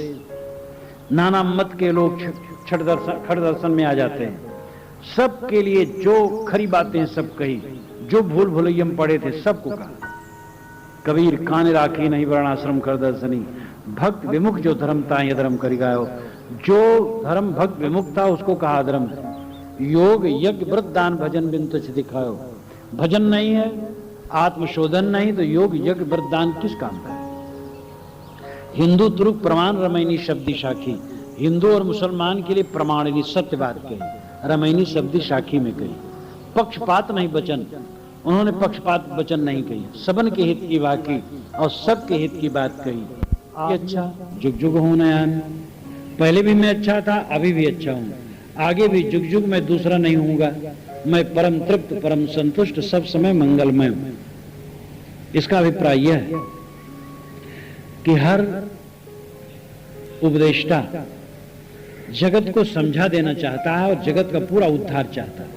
Speaker 1: नाना मत के लोग खड़ दर्शन में आ जाते हैं। सबके लिए जो खरी बातें सब कही, जो भूल भुलैया में पड़े थे सबको कहा। कबीर कान राखी नहीं वर्णाश्रम खड़ दर्शनी, भक्त विमुख जो धर्म था ये धर्म करी गायो। जो धर्म भक्त विमुख था उसको कहा धर्म। योग यज्ञ व्रत दान भजन बिन तुझ दिखाओ। भजन नहीं है, आत्मशोधन नहीं, तो योग यज्ञ व्रत दान किस काम का? हिंदू तुर्क प्रमाण रमैनी शब्दी साखी, हिंदू और मुसलमान के लिए प्रमाणिनी सत्य बात कही, रमैनी शब्दी साखी में कही। पक्षपात नहीं वचन, उन्होंने पक्षपात वचन नहीं कही, सबन के हित की बात की और सबके हित की बात कही। अच्छा जुग जुग हो नयान, पहले भी मैं अच्छा था, अभी भी अच्छा हूं, आगे भी जुग जुग मैं दूसरा नहीं होऊंगा। मैं परम तृप्त परम संतुष्ट सब समय मंगलमय हूं। इसका अभिप्राय यह है कि हर उपदेष्टा जगत को समझा देना चाहता है और जगत का पूरा उद्धार चाहता है,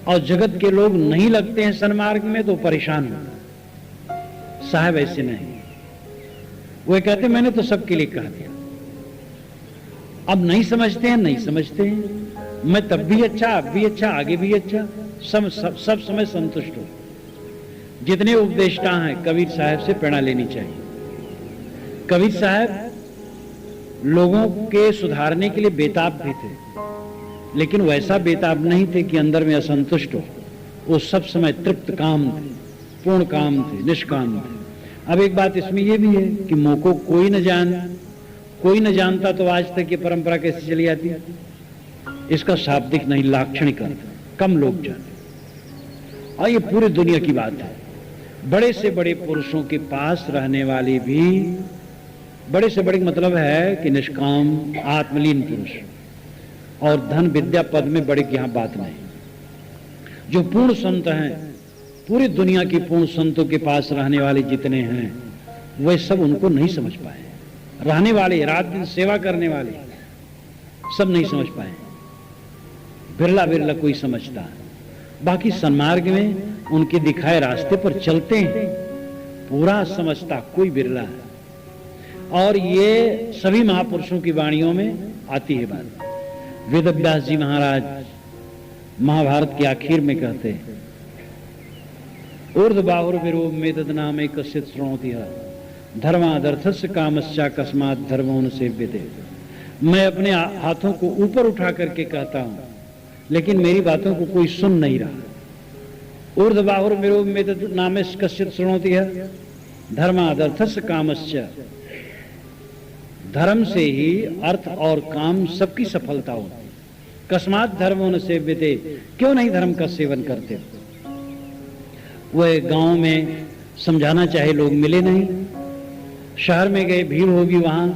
Speaker 1: और जगत के लोग नहीं लगते हैं सन्मार्ग में तो परेशान होता है। साहब ऐसे नहीं, वो कहते मैंने तो सबके लिए कहा दिया। अब नहीं समझते हैं, नहीं समझते हैं। मैं तब भी अच्छा, अब भी अच्छा, आगे भी अच्छा, सब समय संतुष्ट हो। जितने उपदेष्टा हैं कबीर साहब से प्रेरणा लेनी चाहिए। कबीर साहब लोगों के सुधारने के लिए बेताब भी थे, लेकिन वैसा बेताब नहीं थे कि अंदर में असंतुष्ट हो। वो सब समय तृप्त काम थे, पूर्ण काम थे, निष्काम थे। अब एक बात इसमें यह भी है कि मोह को कोई न जानता तो आज तक ये परंपरा कैसे चली आती है? इसका शाब्दिक नहीं, लाक्षणिक अर्थ, कम लोग जानते। और ये पूरी दुनिया की बात है। बड़े से बड़े पुरुषों के पास रहने वाले भी, बड़े से बड़े मतलब है कि निष्काम आत्मलीन पुरुष, और धन विद्या पद में बड़े की यहां बात नहीं। जो पूर्ण संत हैं, पूरी दुनिया की पूर्ण संतों के पास रहने वाले जितने हैं, वे सब उनको नहीं समझ पाए। रहने वाले, रात दिन सेवा करने वाले, सब नहीं समझ पाए। बिरला बिरला कोई समझता है। बाकी सन्मार्ग में उनके दिखाए रास्ते पर चलते हैं, पूरा समझता कोई बिरला है। और ये सभी महापुरुषों की वाणियों में आती है बात। वेदव्यास जी महाराज महाभारत के आखिर में कहते हैं, ऊर्ध्वबाहुर विरोध में तदनामे कश्चित् शृणोति धर्मादर्थस्य कामस्या कस्मात् धर्मो न सेव्यते। मैं अपने हाथों को ऊपर उठा करके कहता हूं, लेकिन मेरी बातों को कोई सुन नहीं रहा। ऊर्ध्वबाहुर विरोध में तदनामे कश्चित् शृणोति धर्मादर्थस्य कामस्या, धर्म से ही अर्थ और काम सबकी सफलता होती। कस्मात् धर्मो न सेव्यते, क्यों नहीं धर्म का सेवन करते? वह गांव में समझाना चाहे लोग मिले नहीं, शहर में गए भीड़ होगी वहां,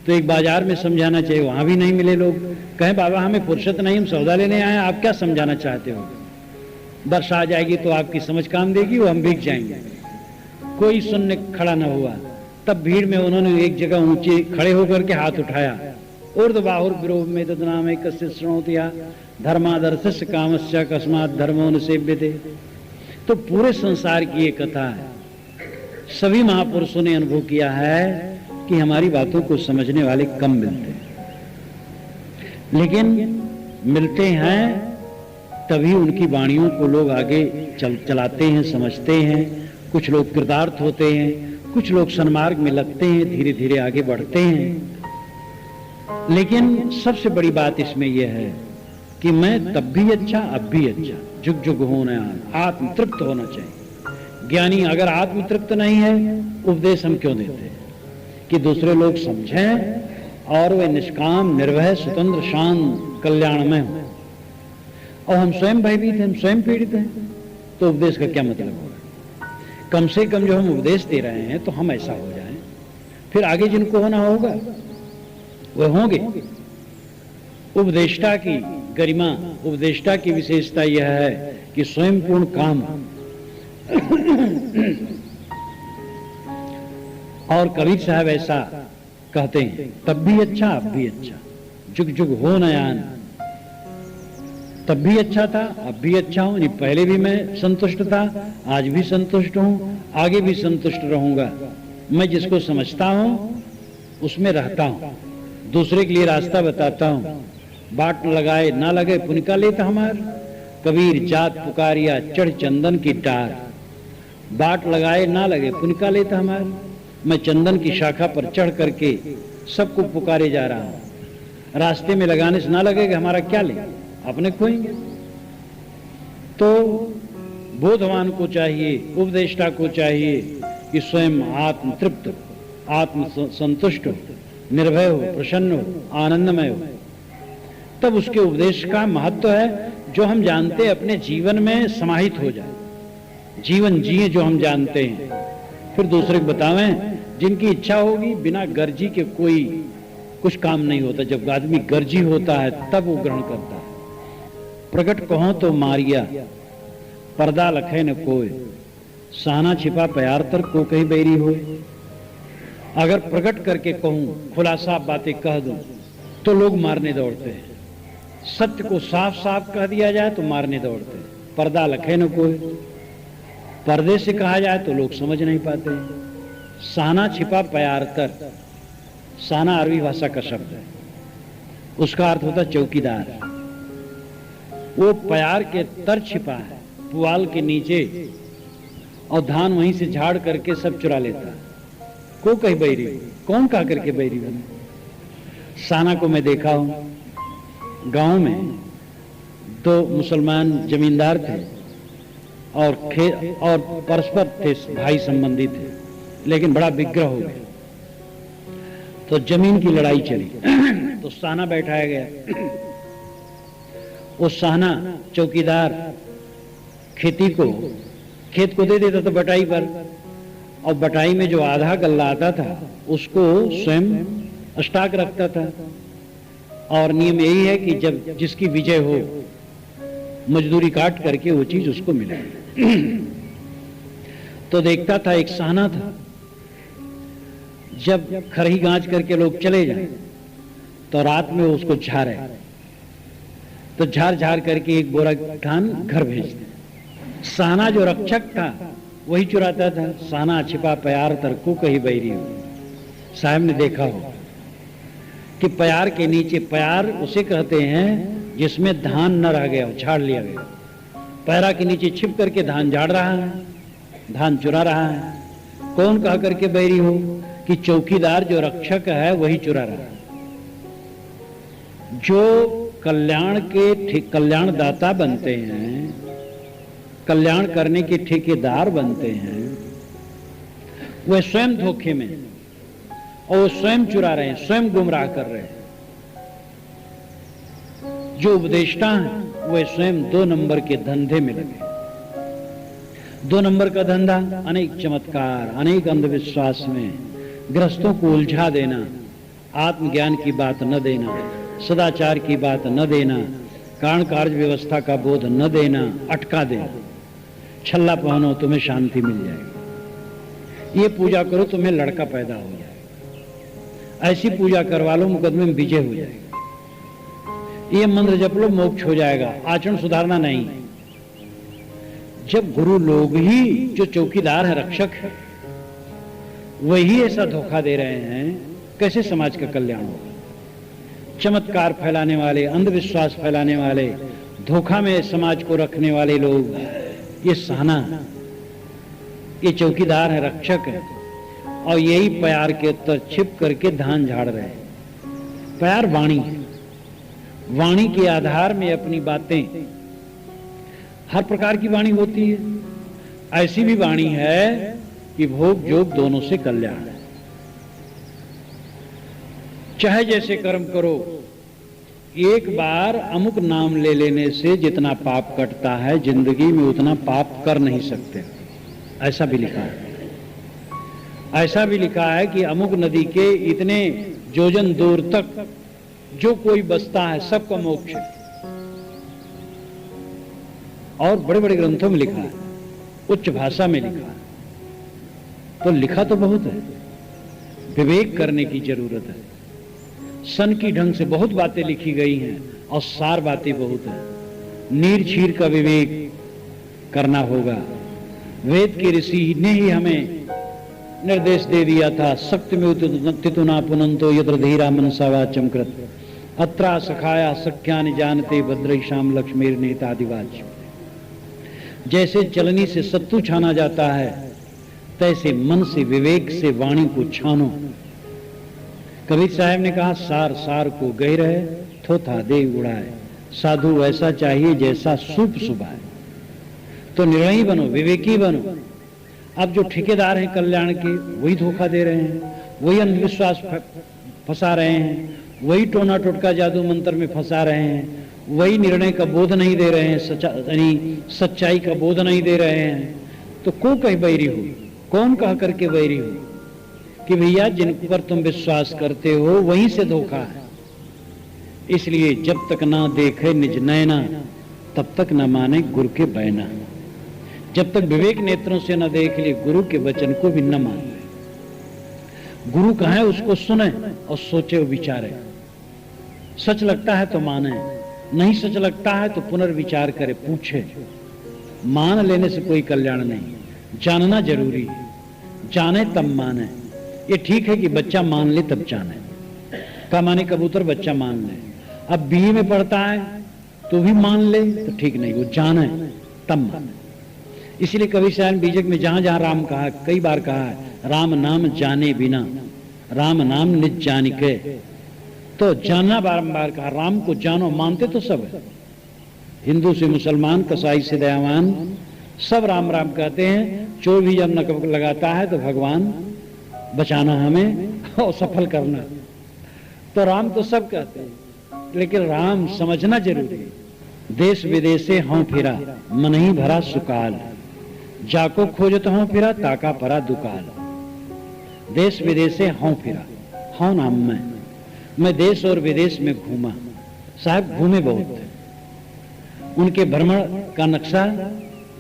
Speaker 1: तो एक बाजार में समझाना चाहिए, वहां भी नहीं मिले लोग। कहें बाबा हमें फुर्सत नहीं, हम सौदा लेने आए, आप क्या समझाना चाहते हो? वर्षा आ जाएगी तो आपकी समझ काम देगी, वो हम भीग जाएंगे। कोई सुनने खड़ा न हुआ। तब भीड़ में उन्होंने एक जगह ऊंचे खड़े होकर के हाथ उठाया। ऊर्ध्वबाहुर विरोध में तदनामे कश्चित् शृणोति धर्मादर्थस्य कामस्य कस्मात् धर्मो न सेव्यते। तो पूरे संसार की ये कथा है। सभी महापुरुषों ने अनुभव किया है कि हमारी बातों को समझने वाले कम मिलते हैं, लेकिन मिलते हैं तभी उनकी वाणियों को लोग आगे चलाते हैं, समझते हैं। कुछ लोग कृतार्थ होते हैं, कुछ लोग सन्मार्ग में लगते हैं, धीरे धीरे आगे बढ़ते हैं। लेकिन सबसे बड़ी बात इसमें यह है कि मैं तब भी अच्छा अब भी अच्छा, जुग जुग होना, आत्म तृप्त होना चाहिए। ज्ञानी अगर आत्म तृप्त नहीं है, उपदेश हम क्यों देते हैं? कि दूसरे लोग समझें और वे निष्काम, निर्भय, स्वतंत्र, शांत, कल्याणमय हो। और हम स्वयं भयभीत हैं, हम स्वयं पीड़ित हैं, तो उपदेश का क्या मतलब होगा? कम से कम जो हम उपदेश दे रहे हैं तो हम ऐसा हो जाएं, फिर आगे जिनको होना होगा वे होंगे। उपदेष्टा की गरिमा, उपदेष्टा की विशेषता यह है कि स्वयं पूर्ण काम। और कबीर साहब ऐसा कहते हैं, तब भी अच्छा अब भी अच्छा, जुग जुग हो नयान। तब भी अच्छा था, अब भी अच्छा हूं, नहीं पहले भी मैं संतुष्ट था, आज भी संतुष्ट हूं, आगे भी संतुष्ट रहूंगा। मैं जिसको समझता हूं उसमें रहता हूं, दूसरे के लिए रास्ता बताता हूं। बाट लगाए ना लगे पुनिका लेता हमार, कबीर जात पुकारिया चढ़ चंदन की डार। बाट लगाए ना लगे पुनिका लेता हमार, मैं चंदन की शाखा पर चढ़ करके सबको पुकारे जा रहा हूं। रास्ते में लगाने से ना लगेगा हमारा क्या ले, अपने खोएंगे। तो बोधवान को चाहिए, उपदेष्टा को चाहिए कि स्वयं आत्म तृप्त, आत्म संतुष्ट हो, निर्भय हो, प्रसन्न हो, आनंदमय हो। तब उसके उपदेश का महत्व है जो हम जानते हैं अपने जीवन में समाहित हो जाए, जीवन जिए जो हम जानते हैं, फिर दूसरे को बतावें। जिनकी इच्छा होगी, बिना गर्जी के कोई कुछ काम नहीं होता। जब आदमी गर्जी होता है तब वो ग्रहण करता है। प्रकट कहो तो मारिया, पर्दा लखे न कोय, साना छिपा प्यारतर को कहीं बैरी होए। अगर प्रकट करके कहूं, खुलासा बातें कह दूं, तो लोग मारने दौड़ते हैं। सत्य को साफ साफ कह दिया जाए तो मारने दौड़ते हैं। पर्दा लखे न कोय, पर्दे से कहा जाए तो लोग समझ नहीं पाते। साना छिपा प्यारतर, साना अरबी भाषा का शब्द है, उसका अर्थ होता चौकीदार। वो प्यार के तर छिपा है, पुआल के नीचे, और धान वहीं से झाड़ करके सब चुरा लेता है। को कहीं बैरी, कौन कहा करके बैरी बने? साना को मैं देखा हूं। गांव में दो मुसलमान जमींदार थे और परस्पर थे, भाई संबंधी थे, लेकिन बड़ा विग्रह हो गया। तो जमीन की लड़ाई चली तो साना बैठाया गया। वो साना चौकीदार खेत को दे देता था बटाई पर, और बटाई में जो आधा गल्ला आता था उसको स्वयं स्टॉक रखता था। और नियम यही है कि जब जिसकी विजय हो, मजदूरी काट करके वो चीज उसको मिले। तो देखता था, एक साना था, जब खरही गांच करके लोग चले जाए तो रात में उसको झारे, तो झार करके एक बोरा धान घर भेजते। साना जो रक्षक था वही चुराता था। साना छिपा प्यार तर को कहीं बैरी हो। साहब ने देखा हो कि प्यार के नीचे, प्यार उसे कहते हैं जिसमें धान न रह गया, झाड़ लिया गया। पैरा के नीचे छिप करके धान झाड़ रहा है, धान चुरा रहा है। कौन कह करके बैरी हो? कि चौकीदार जो रक्षक है वही चुरा रहा है। जो कल्याण के कल्याणदाता बनते हैं, कल्याण करने के ठेकेदार बनते हैं, वह स्वयं धोखे में, और वो स्वयं चुरा रहे हैं, स्वयं गुमराह कर रहे हैं। जो उपदेष्टा हैं वह स्वयं 2 नंबर के धंधे में लगे। 2 नंबर का धंधा, अनेक चमत्कार, अनेक अंधविश्वास में गृहस्थों को उलझा देना, आत्मज्ञान की बात न देना, सदाचार की बात न देना, कारण कार्य व्यवस्था का बोध न देना, अटका देना। छल्ला पहनो तुम्हें शांति मिल जाएगी, ये पूजा करो तुम्हें लड़का पैदा हो जाएगा, ऐसी पूजा करवा लो मुकदमे में विजय हो जाएगा, ये मंत्र जप लो मोक्ष हो जाएगा। आचरण सुधारना नहीं। जब गुरु लोग ही, जो चौकीदार है, रक्षक है, वही ऐसा धोखा दे रहे हैं, कैसे समाज का कल्याण होगा? चमत्कार फैलाने वाले, अंधविश्वास फैलाने वाले, धोखा में समाज को रखने वाले लोग, ये साना, ये चौकीदार है, रक्षक है, और यही प्यार के तर छिप करके धान झाड़ रहे हैं। प्यार वाणी है। वाणी के आधार में अपनी बातें, हर प्रकार की वाणी होती है। ऐसी भी वाणी है कि भोग जोग दोनों से कल्याण है। चाहे जैसे कर्म करो, एक बार अमुक नाम ले लेने से जितना पाप कटता है, जिंदगी में उतना पाप कर नहीं सकते। ऐसा भी लिखा है। ऐसा भी लिखा है कि अमुक नदी के इतने योजन दूर तक जो कोई बसता है सबका मोक्ष है। और बड़े बड़े ग्रंथों में लिखा है, उच्च भाषा में लिखा है। तो लिखा तो बहुत है, विवेक करने की जरूरत है। सन की ढंग से बहुत बातें लिखी गई हैं और सार बातें बहुत हैं। नीर छीर का विवेक करना होगा। वेद के ऋषि ने ही हमें निर्देश दे दिया था, शक्ति में तितुना पुनंतो यत्र धीरा मनसा वाचम कृत अत्रा सखाया सख्यान जानते भद्रई श्याम लक्ष्मीर नेतादिवाच। जैसे चलनी से सत्तू छाना जाता है, तैसे मन से विवेक से वाणी को छानो। कबीर साहब ने कहा, सार सार को गह रहे थोथा दे उड़ाए, साधु वैसा चाहिए जैसा सूप सुबाए। तो निर्णयी बनो, विवेकी बनो। अब जो ठेकेदार हैं कल्याण के, वही धोखा दे रहे हैं, वही अंधविश्वास फंसा रहे हैं, वही टोना टोटका जादू मंत्र में फंसा रहे हैं, वही निर्णय का बोध नहीं दे रहे हैं, सच्चाई का बोध नहीं दे रहे हैं। तो को कहीं बैरी हो, कौन कह करके बैरी हो कि भैया जिन पर तुम विश्वास करते हो वहीं से धोखा है। इसलिए जब तक ना देखे निज नैना, तब तक न माने गुरु के बैना। जब तक विवेक नेत्रों से न देख ले, गुरु के वचन को भी न माने। गुरु कहे उसको सुने और सोचे विचारे। सच लगता है तो माने, नहीं सच लगता है तो पुनर्विचार करे, पूछे। मान लेने से कोई कल्याण नहीं, जानना जरूरी है। जाने तब माने। ये ठीक है कि बच्चा मान ले तब जाने, का माने कबूतर बच्चा मान ले। अब बीए में पढ़ता है तो भी मान ले तो ठीक नहीं, वो जाने तब माने। इसलिए कवि साहब बीजक में जहां जहां राम कहा, कई बार कहा है, राम नाम जाने बिना राम नाम निज जानिके। तो जानना बारंबार कहा, राम को जानो। मानते तो सब है, हिंदू से मुसलमान, कसाई से दयावान, सब राम राम कहते हैं। चोर भी जब नकब लगाता है तो भगवान बचाना हमें और सफल करना। तो राम तो सब कहते हैं, लेकिन राम समझना जरूरी है। देश विदेशे हों फिरा, मन ही भरा सुकाल, जाको खोजत हों फिरा, ताका परा दुकाल। देश विदेशे हों फिरा, हों नाम मैं देश और विदेश में घूमा। साहब घूमे बहुत थे। उनके भ्रमण का नक्शा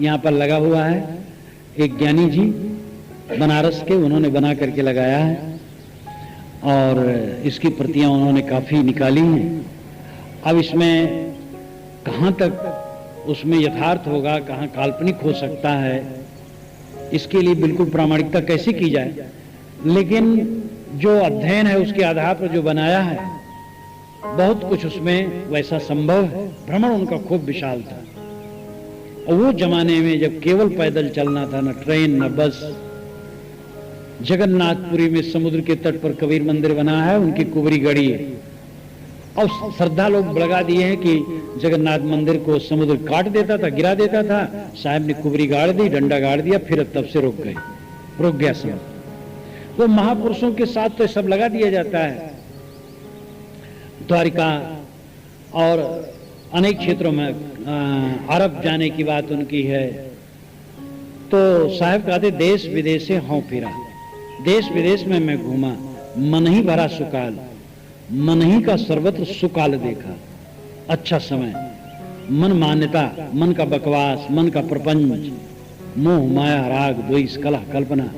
Speaker 1: यहाँ पर लगा हुआ है। एक ज्ञानी जी बनारस के, उन्होंने बना करके लगाया है और इसकी प्रतियां उन्होंने काफी निकाली हैं। अब इसमें कहां तक उसमें यथार्थ होगा, कहां काल्पनिक हो सकता है, इसके लिए बिल्कुल प्रामाणिकता कैसे की जाए। लेकिन जो अध्ययन है उसके आधार पर जो बनाया है, बहुत कुछ उसमें वैसा संभव है। भ्रमण उनका खूब विशाल था। और वो जमाने में जब केवल पैदल चलना था, न ट्रेन न बस। जगन्नाथपुरी में समुद्र के तट पर कबीर मंदिर बना है, उनकी कुबरी गढ़ी है। और श्रद्धा लोग लगा दिए हैं कि जगन्नाथ मंदिर को समुद्र काट देता था, गिरा देता था। साहब ने कुबरी गाड़ दी, डंडा गाड़ दिया, फिर तब से रुक गया सब। तो महापुरुषों के साथ तो सब लगा दिया जाता है। द्वारिका और अनेक क्षेत्रों में अरब जाने की बात उनकी है। तो साहब कहते, देश विदेश से हों फिरा, देश विदेश में मैं घूमा, मन ही भरा सुकाल, मन ही का सर्वत्र सुकाल देखा। अच्छा समय, मन मान्यता, मन का बकवास, मन का प्रपंच, मोह माया राग द्वेष कलह कल्पना,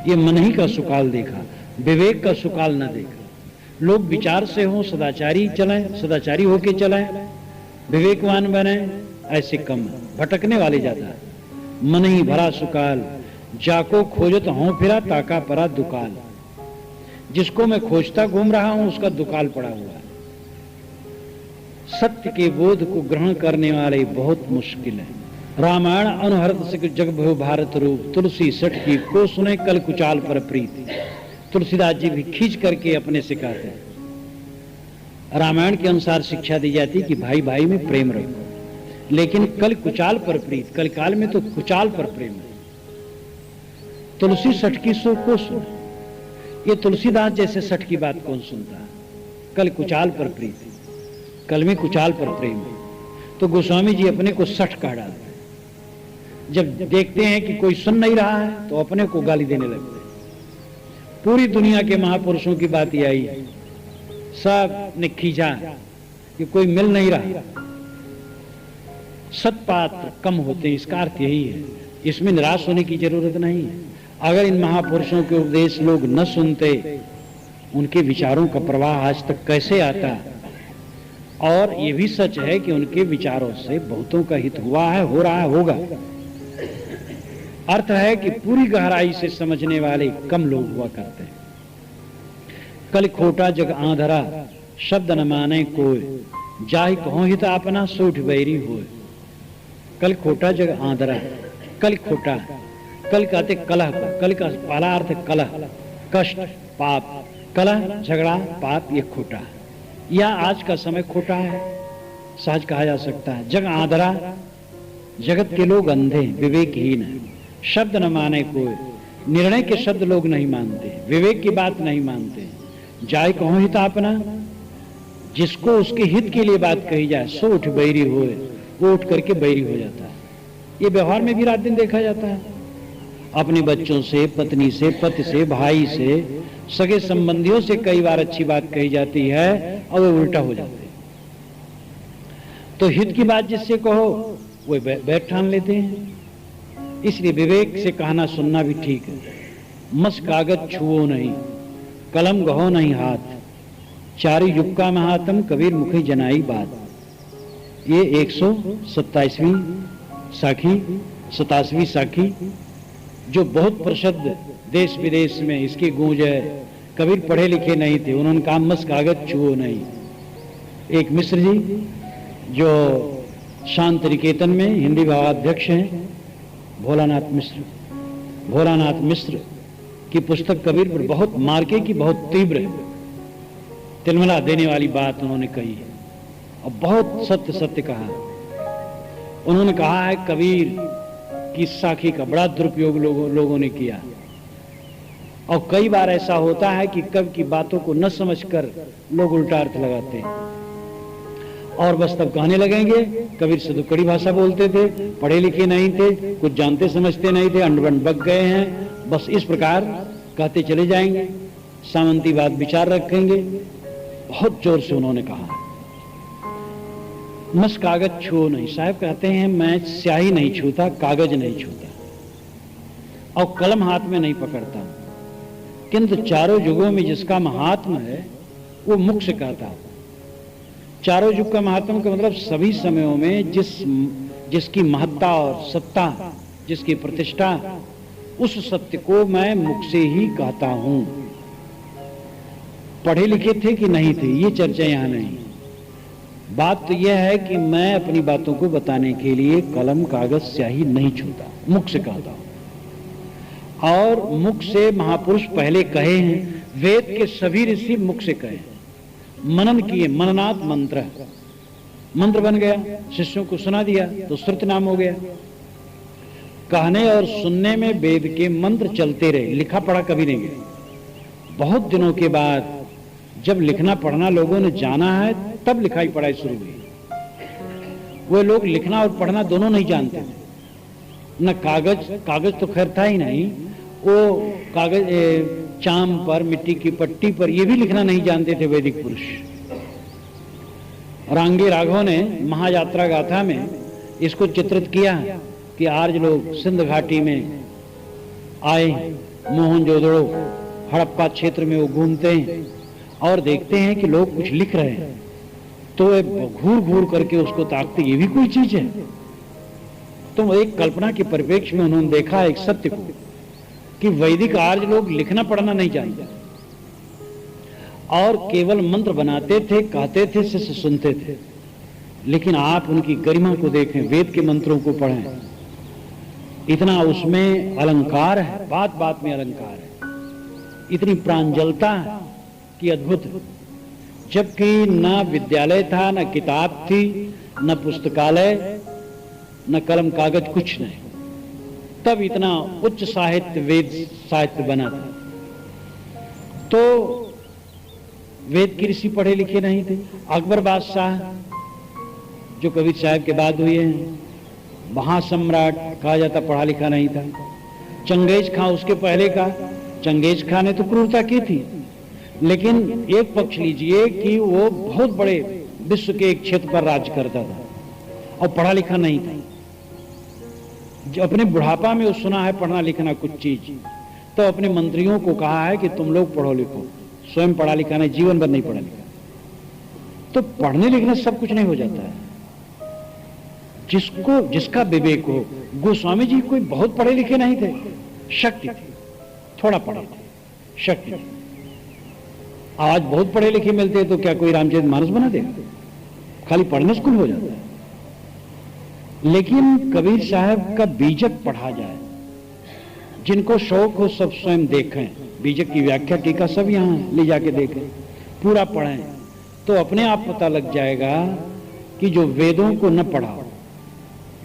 Speaker 1: ये मन ही का सुकाल देखा, विवेक का सुकाल न देखा। लोग विचार से हो, सदाचारी चलें, सदाचारी होके चलें, विवेकवान बने, ऐसे कम भटकने वाले ज्यादा है। मन ही भरा सुकाल, जाको खोजत हों फिरा, ताका परा दुकाल। जिसको मैं खोजता घूम रहा हूं उसका दुकाल पड़ा हुआ है। सत्य के बोध को ग्रहण करने वाले बहुत मुश्किल है। रामायण अनुहरत से जग भयो भारत रूप, तुलसी सठ की को सुने कल कुचाल पर प्रीति। तुलसीदास जी भी खींच करके अपने से कहते हैं रामायण के अनुसार शिक्षा दी जाती कि भाई भाई में प्रेम रखो, लेकिन कल कुचाल पर प्रीत, कल काल में तो कुचाल पर प्रेम है। तुलसी सठ की सो को सुन, ये तुलसीदास जैसे सठ की बात कौन सुनता है? कल कुचाल पर प्रीत, कल में कुचाल पर प्रेम। तो गोस्वामी जी अपने को सठ कह डालते हैं। जब देखते हैं कि कोई सुन नहीं रहा है तो अपने को गाली देने लगते हैं। पूरी दुनिया के महापुरुषों की बात ये आई है, सब ने खींचा कि कोई मिल नहीं रहा, सत्पात्र कम होते हैं, इसका अर्थ यही है। इसमें निराश होने की जरूरत नहीं है। अगर इन महापुरुषों के उपदेश लोग न सुनते, उनके विचारों का प्रवाह आज तक कैसे आता? और ये भी सच है कि उनके विचारों से बहुतों का हित हुआ है, हो रहा है, होगा। अर्थ है कि पूरी गहराई से समझने वाले कम लोग हुआ करते हैं। कल खोटा जग आंधरा, शब्द न माने कोय, जाहि कहो हित अपना सूठ बैरी होए। कल खोटा जग आंधरा, कल खोटा, कल कहते कलह को, कल का पहला अर्थ कलह, कष्ट, पाप। कलह, झगड़ा, पाप, ये खोटा, या आज का समय खोटा है, सहज कहा जा सकता है। जग आंधरा, जगत के लोग अंधे, विवेकहीन है। शब्द न माने कोई, निर्णय के शब्द लोग नहीं मानते, विवेक की बात नहीं मानते। जाय कहो हित अपना, जिसको उसके हित के लिए बात कही जाए, सो उठ बैरी होए, वो उठ करके बैरी हो जाता है। ये व्यवहार में भी रात दिन देखा जाता है। अपने बच्चों से, पत्नी से, पति से, भाई से, सगे संबंधियों से कई बार अच्छी बात कही जाती है और वे उल्टा हो जाते हैं। तो हित की बात जिससे कहो वो बैठ ठान लेते हैं। इसलिए विवेक से कहना सुनना भी ठीक है। मस कागज छुओ नहीं, कलम गहो नहीं हाथ, चारी युग का महात्म कबीर मुखी जनाई बात। ये 127वीं साखी, 87वीं साखी, जो बहुत प्रसिद्ध देश विदेश में इसकी गूंज है। कबीर पढ़े लिखे नहीं थे, उन्होंने कहा मस कागज छुओ नहीं। एक मिश्र जी जो शांत निकेतन में हिंदी भावाध्यक्ष हैं, भोलानाथ मिश्र की पुस्तक कबीर पर बहुत मार्के की, बहुत तीव्र है, तिलमिला देने वाली बात उन्होंने कही है और बहुत सत्य सत्य कहा। उन्होंने कहा है कबीर की साखी का बड़ा दुरुपयोग लोगों ने किया, और कई बार ऐसा होता है कि कब की बातों को न समझकर लोग उल्टा अर्थ लगाते हैं और बस तब कहने लगेंगे कबीर से तो कड़ी भाषा बोलते थे, पढ़े लिखे नहीं थे, कुछ जानते समझते नहीं थे, अंडबंड बक गए हैं, बस इस प्रकार कहते चले जाएंगे, सामंतीवाद विचार रखेंगे। बहुत जोर से उन्होंने कहा मस कागज छुओ नहीं। साहब कहते हैं मैं स्याही नहीं छूता, कागज नहीं छूता और कलम हाथ में नहीं पकड़ता, किंतु चारों युगों में जिसका महात्म है वो मुख से कहता है। चारों युग का महात्म का मतलब सभी समयों में जिसकी महत्ता और सत्ता, जिसकी प्रतिष्ठा, उस सत्य को मैं मुख से ही कहता हूं। पढ़े लिखे थे कि नहीं थे ये चर्चा यहां नहीं। बात तो यह है कि मैं अपनी बातों को बताने के लिए कलम कागज स्याही नहीं छूता, मुख से कहता हूं। और मुख से महापुरुष पहले कहे हैं, वेद के सभी ऋषि मुख से कहे, मनन किए, मननात् मंत्र, मंत्र बन गया, शिष्यों को सुना दिया तो श्रुत नाम हो गया। कहने और सुनने में वेद के मंत्र चलते रहे, लिखा पढ़ा कभी नहीं गया। बहुत दिनों के बाद जब लिखना पढ़ना लोगों ने जाना है तब लिखाई पढ़ाई शुरू हुई। वे लोग लिखना और पढ़ना दोनों नहीं जानते थे। न कागज तो खैर था ही नहीं, वो कागज चाम पर, मिट्टी की पट्टी पर, ये भी लिखना नहीं जानते थे वैदिक पुरुष। रांगे राघव ने महायात्रा गाथा में इसको चित्रित किया कि आर्य लोग सिंध घाटी में आए, मोहनजोदड़ो हड़प्पा क्षेत्र में वो घूमते हैं और देखते हैं कि लोग कुछ लिख रहे हैं, तो वे घूर घूर करके उसको ताकते, ये भी कोई चीज है। तो एक कल्पना के परिप्रेक्ष्य में उन्होंने देखा एक सत्य को कि वैदिक आर्य लोग लिखना पढ़ना नहीं जानते और केवल मंत्र बनाते थे, कहते थे, शिष्य सुनते थे। लेकिन आप उनकी गरिमा को देखें, वेद के मंत्रों को पढ़ें, इतना उसमें अलंकार है, बात बात में अलंकार है, इतनी प्रांजलता है कि अद्भुत। जबकि न विद्यालय था, न किताब थी, न पुस्तकालय, न कलम कागज, कुछ नहीं। तब इतना उच्च साहित्य, वेद साहित्य बना था। तो वेद के ऋषि पढ़े लिखे नहीं थे। अकबर बादशाह जो कबीर साहब के बाद हुए हैं, महासम्राट कहा जाता, पढ़ा लिखा नहीं था। चंगेज खां उसके पहले का, चंगेज खां ने तो क्रूरता की थी, लेकिन एक पक्ष लीजिए कि वो बहुत बड़े विश्व के एक क्षेत्र पर राज करता था और पढ़ा लिखा नहीं था। जो अपने बुढ़ापा में वो सुना है पढ़ना लिखना कुछ चीज, तो अपने मंत्रियों को कहा है कि तुम लोग पढ़ो लिखो, स्वयं पढ़ा लिखा नहीं, जीवन भर नहीं पढ़ा लिखा। तो पढ़ने लिखने सब कुछ नहीं हो जाता है। जिसको जिसका विवेक हो, गोस्वामी जी कोई बहुत पढ़े लिखे नहीं थे, शक्ति थी, थोड़ा पढ़े थे, शक्ति थी। आज बहुत पढ़े लिखे मिलते हैं तो क्या कोई रामचरितमानस बना देगा? खाली पढ़ने स्कूल हो जाता है। लेकिन कबीर साहब का बीजक पढ़ा जाए, जिनको शौक हो सब स्वयं देखें, बीजक की व्याख्या टीका सब यहां ले जाके देखें, पूरा पढ़ें, तो अपने आप पता लग जाएगा कि जो वेदों को न पढ़ाओ,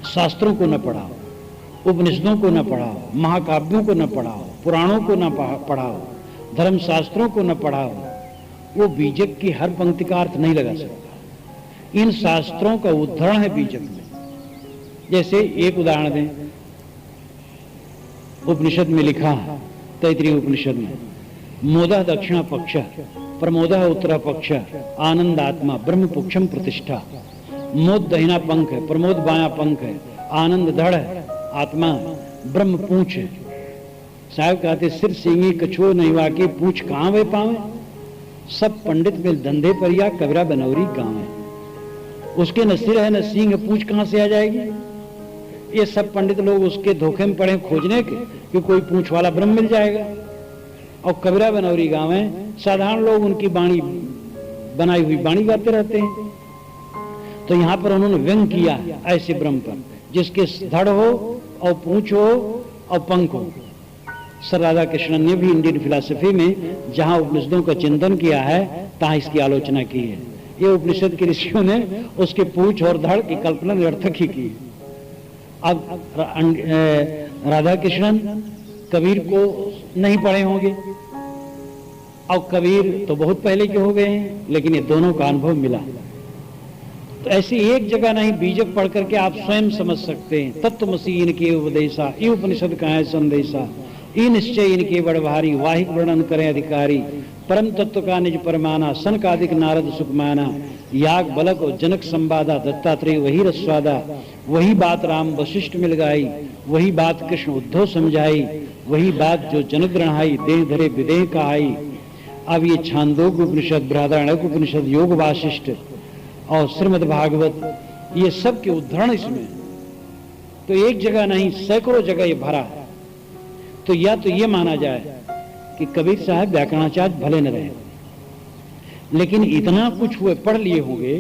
Speaker 1: शास्त्रों को न पढ़ाओ, उपनिषदों को न पढ़ाओ, महाकाव्यों को न पढ़ाओ, पुराणों को न पढ़ाओ, धर्मशास्त्रों को न पढ़ाओ, वो बीजक की हर पंक्ति का अर्थ नहीं लगा सकता। इन शास्त्रों का उद्धरण है बीजक में। जैसे एक उदाहरण दें, उपनिषद में लिखा है, तैत्तिरीय उपनिषद में, मोदः दक्षिण पक्ष, प्रमोदः उत्तर पक्ष, आनंद आत्मा ब्रह्म पुक्षम प्रतिष्ठा। मोद दहिना पंख है, प्रमोद बाया पंख है, आनंद धड़ है, आत्मा ब्रह्म पूंछ है। साहब कहते सिर सींगी कछुओ नहीं वाके, पूछ कहां वे पावे, सब पंडित मिल धंधे पर या कबीरा बनौरी गांव है। उसके न सिर है न सींग है, पूछ कहां से आ जाएगी? ये सब पंडित लोग उसके धोखे में पड़े खोजने के कि कोई पूंछ वाला ब्रह्म मिल जाएगा। और कबीरा बनौरी गांव है, साधारण लोग उनकी बाणी, बनाई हुई बाणी गाते रहते हैं। तो यहां पर उन्होंने व्यंग किया ऐसे ब्रह्म पर, जिसके धड़ हो और पूंछ हो और पंख हो। सर राधा कृष्णन ने भी इंडियन फिलॉसफी में जहां उपनिषदों का चिंतन किया है, तहां इसकी आलोचना की है। ये उपनिषद के ऋषियों ने उसके पूंछ और धड़ की कल्पना निरर्थक ही की। अब राधा कृष्णन कबीर को नहीं पढ़े होंगे, और कबीर तो बहुत पहले के हो गए हैं, लेकिन ये दोनों का अनुभव मिला। तो ऐसी एक जगह नहीं, बीजक पढ़ करके आप स्वयं समझ सकते हैं। तत्वमसि इनके उपदेशा, ये उपनिषद का है संदेशा, ये निश्चय इनके बड़ भारी, वाहिक वर्णन करें अधिकारी, परम तत्व का निज परमाना, सनकादिक नारद सुखमाना, याग बलक और जनक संवादा, दत्तात्रेय वही रसवादा, वही बात राम वशिष्ठ मिल गाई, वही बात कृष्ण उद्धव समझाई, वही बात जो जनक ग्रहाई, देह धरे विदेह कहाई। अब ये छांदोग्य उपनिषद, बृहदारण्यक उपनिषद, योग वासिष्ठ और श्रीमद् भागवत, ये सब के उद्धरण इसमें। तो एक जगह नहीं, सैकड़ों जगह ये भरा है। तो या तो ये माना जाए कि कबीर साहब व्याकरणाचार्य भले न रहे, लेकिन इतना कुछ हुए पढ़ लिए होंगे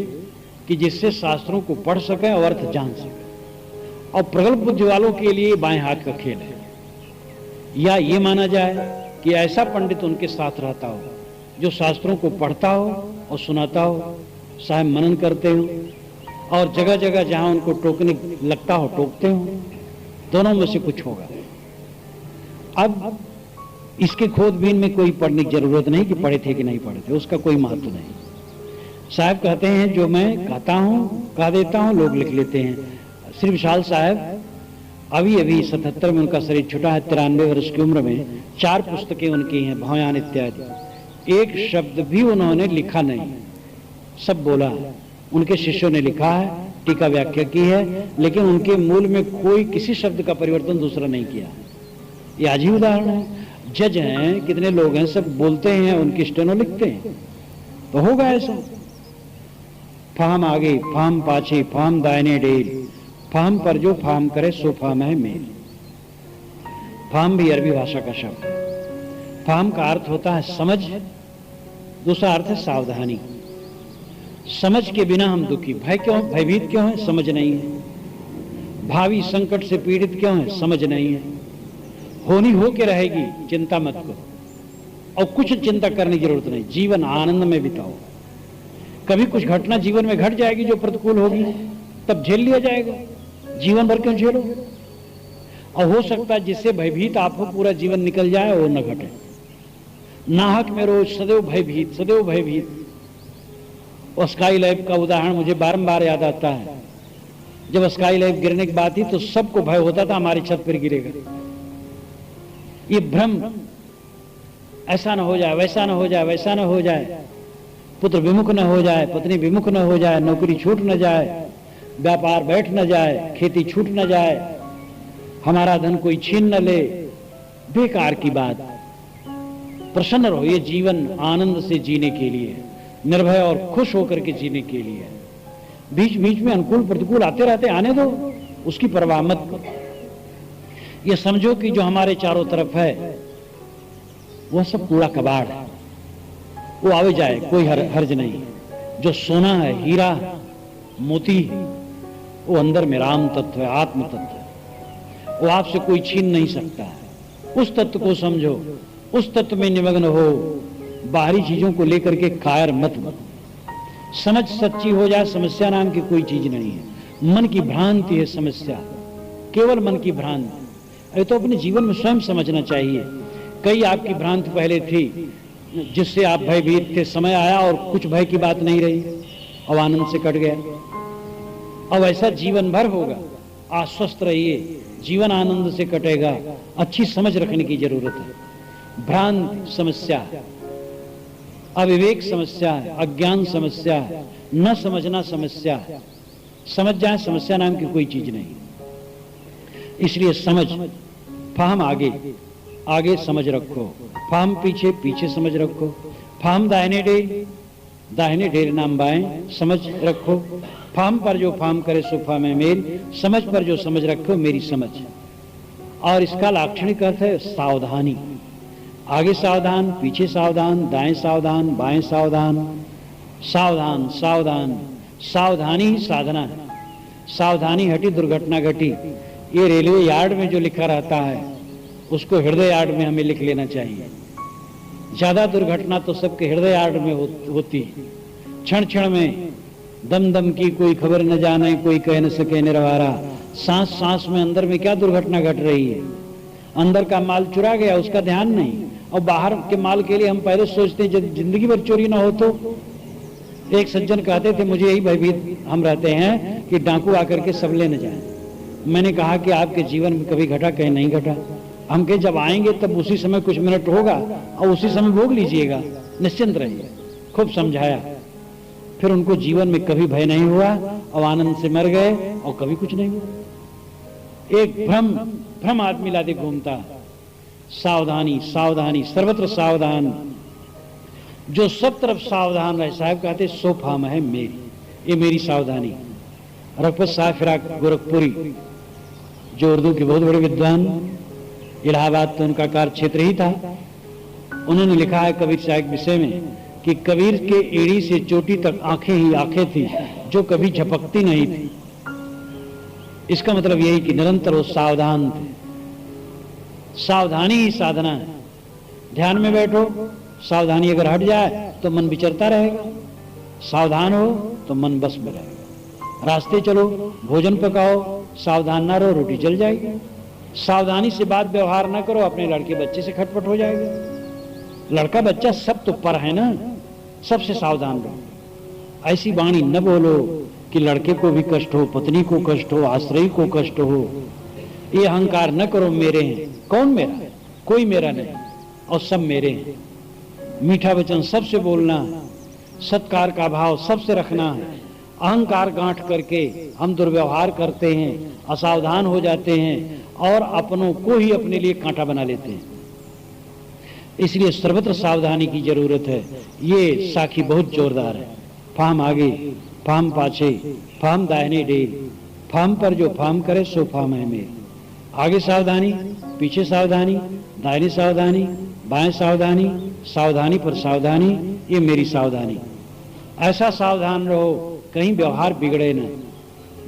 Speaker 1: कि जिससे शास्त्रों को पढ़ सके और अर्थ जान सके। और प्रगल्भ बुद्धि वालों के लिए बाएं हाथ का खेल है। या ये माना जाए कि ऐसा पंडित उनके साथ रहता हो जो शास्त्रों को पढ़ता हो और सुनाता हो, साहब मनन करते हो, और जगह जगह जहां उनको टोकने लगता हो टोकते हो। दोनों में से कुछ होगा। अब इसके खोजबीन में कोई पढ़ने की जरूरत नहीं कि पढ़े थे कि नहीं पढ़े थे, उसका कोई महत्व नहीं। साहब कहते हैं जो मैं कहता हूं कह देता हूं, लोग लिख लेते हैं। श्री विशाल साहब अभी अभी 77 में उनका शरीर छुटा है, 93 वर्ष की उम्र में 4 पुस्तकें उनकी हैं, भवयान इत्यादि। एक शब्द भी उन्होंने लिखा नहीं, सब बोला। उनके शिष्यों ने लिखा है, टीका व्याख्या की है, लेकिन उनके मूल में कोई किसी शब्द का परिवर्तन दूसरा नहीं किया। ये आज ही उदाहरण है। जज हैं, कितने लोग हैं, सब बोलते हैं, उनकी स्टेनो लिखते हैं, तो होगा ऐसा। फाम आगे फाम पाछे फाम दायने डेल, फाम पर जो फाम करे सो फाम है मेल। फाम भी अरबी भाषा का शब्द। फाम का अर्थ होता है समझ, दूसरा अर्थ है सावधानी। समझ के बिना हम दुखी, भय क्यों, भयभीत क्यों है, समझ नहीं है। भावी संकट से पीड़ित क्यों है, समझ नहीं है। होनी हो के रहेगी, चिंता मत करो, और कुछ चिंता करने की जरूरत नहीं, जीवन आनंद में बिताओ। कभी कुछ घटना जीवन में घट जाएगी जो प्रतिकूल होगी, तब झेल लिया जाएगा, जीवन भर क्यों झेलो। और हो सकता है जिससे भयभीत आप हो पूरा जीवन निकल जाए वो न घटे। नाहक में रोज सदैव भयभीत, सदैव भयभीत। और स्काई लैब का उदाहरण मुझे बारंबार याद आता है। जब स्काई लैब गिरने की बात थी तो सबको भय होता था हमारी छत पर गिरेगा। ये भ्रम, ऐसा न हो जाए, वैसा न हो जाए, वैसा न हो जाए, पुत्र विमुख न हो जाए, पत्नी विमुख न हो जाए, नौकरी छूट न जाए, व्यापार बैठ न जाए, खेती छूट न जाए, हमारा धन कोई छीन न ले। बेकार की बात। प्रसन्न रहो, ये जीवन आनंद से जीने के लिए, निर्भय और खुश होकर के जीने के लिए। बीच बीच में अनुकूल प्रतिकूल आते रहते, आने दो, उसकी परवाह मत करो। ये समझो कि जो हमारे चारों तरफ है वह सब कूड़ा कबाड़ है, वो आवे जाए, कोई हर्ज नहीं। जो सोना है, हीरा मोती, वो अंदर में राम तत्व है, आत्म तत्व है, वो आपसे कोई छीन नहीं सकता है। उस तत्व को समझो, उस तत्व में निमग्न हो, बाहरी चीजों को लेकर के कायर मत बनो। समझ सच्ची हो जाए, समस्या नाम की कोई चीज नहीं है। मन की भ्रांति है समस्या, केवल मन की भ्रांति। अरे तो अपने जीवन में स्वयं समझना चाहिए। कई आपकी भ्रांति पहले थी जिससे आप भयभीत थे, समय आया और कुछ भय की बात नहीं रही, अब आनंद से कट गया। अब ऐसा जीवन भर होगा। आश्वस्त रहिए, जीवन आनंद से कटेगा। अच्छी समझ रखने की जरूरत है। भ्रांत समस्या है, अविवेक समस्या है, अज्ञान समस्या है, न समझना समस्या है। समझ जाए, समस्या नाम की कोई चीज नहीं। इसलिए समझ, फाहम आगे, आगे समझ रखो, फाहम पीछे, पीछे समझ रखो। फाहम दाहिने डेर, दाहिने डेर नाम बाएं, समझ रखो। फाहम पर जो फाहम करे सो फाहम है मेरी, समझ पर जो समझ रखो मेरी समझ। और इसका लाक्षणिक अर्थ है सावधानी। आगे सावधान, पीछे सावधान, दाएं सावधान, बाएं सावधान, सावधान सावधान। सावधानी ही साधना है। सावधानी हटी दुर्घटना घटी। ये रेलवे यार्ड में जो लिखा रहता है उसको हृदय यार्ड में हमें लिख लेना चाहिए। ज्यादा दुर्घटना तो सबके हृदय यार्ड में होती है। क्षण क्षण में, दम दम की कोई खबर न जाने, कोई कह न सके निर्वारा। सांस सांस में अंदर में क्या दुर्घटना घट रही है। अंदर का माल चुरा गया, उसका ध्यान नहीं, और बाहर के माल के लिए हम पहले सोचते हैं जब जिंदगी भर चोरी ना हो तो। एक सज्जन कहते थे, मुझे यही भयभीत हम रहते हैं कि डाकू आकर के सब ले न जाए। मैंने कहा कि आपके जीवन में कभी घटा, कहीं नहीं घटा। हम कहे जब आएंगे तब उसी समय कुछ मिनट होगा और उसी समय भोग लीजिएगा, निश्चिंत रहिए। खूब समझाया, फिर उनको जीवन में कभी भय नहीं हुआ और आनंद से मर गए और कभी कुछ नहीं हुआ। एक भ्रम आदमी लादे घूमता। सावधानी सावधानी, सर्वत्र सावधान। जो सब तरफ सावधान रहे, साहब कहते सो फाम है मेरी, ये मेरी सावधानी। रघुपत साहब फिराक गोरखपुरी, जो उर्दू के बहुत बड़े विद्वान, इलाहाबाद तो उनका कार्य क्षेत्र ही था। उन्होंने लिखा है कबीर साहब के विषय में कि कबीर के एड़ी से चोटी तक आंखें ही आंखें थी जो कभी झपकती नहीं थी। इसका मतलब यही कि निरंतर वो सावधान थे। सावधानी ही साधना है। ध्यान में बैठो, सावधानी अगर हट जाए तो मन विचरता रहेगा। सावधान हो तो मन बस में रहेगा। रास्ते चलो, भोजन पकाओ, सावधान ना रहो, रोटी जल जाएगी। सावधानी से बात व्यवहार ना करो, अपने लड़के बच्चे से खटपट हो जाएगा। लड़का बच्चा सब तो पर है ना, सबसे सावधान रहो। ऐसी वाणी न बोलो कि लड़के को भी कष्ट हो, पत्नी को कष्ट हो, आश्रयी को कष्ट हो। ये अहंकार न करो, मेरे हैं। कौन मेरा? कोई मेरा नहीं, और सब मेरे हैं। मीठा वचन सबसे बोलना, सत्कार का भाव सबसे रखना है। अहंकार गांठ करके हम दुर्व्यवहार करते हैं, असावधान हो जाते हैं और अपनों को ही अपने लिए कांटा बना लेते हैं। इसलिए सर्वत्र सावधानी की जरूरत है। ये साखी बहुत जोरदार है। फाम आगे, फाम पाछे, फाम दाहिने डेर, फाम पर जो फाम करे सो फाम है मेरी। आगे सावधानी, पीछे सावधानी, दाहिने सावधानी, बाएं सावधानी, सावधानी पर सावधानी, ये मेरी सावधानी। ऐसा सावधान रहो कहीं व्यवहार बिगड़े न।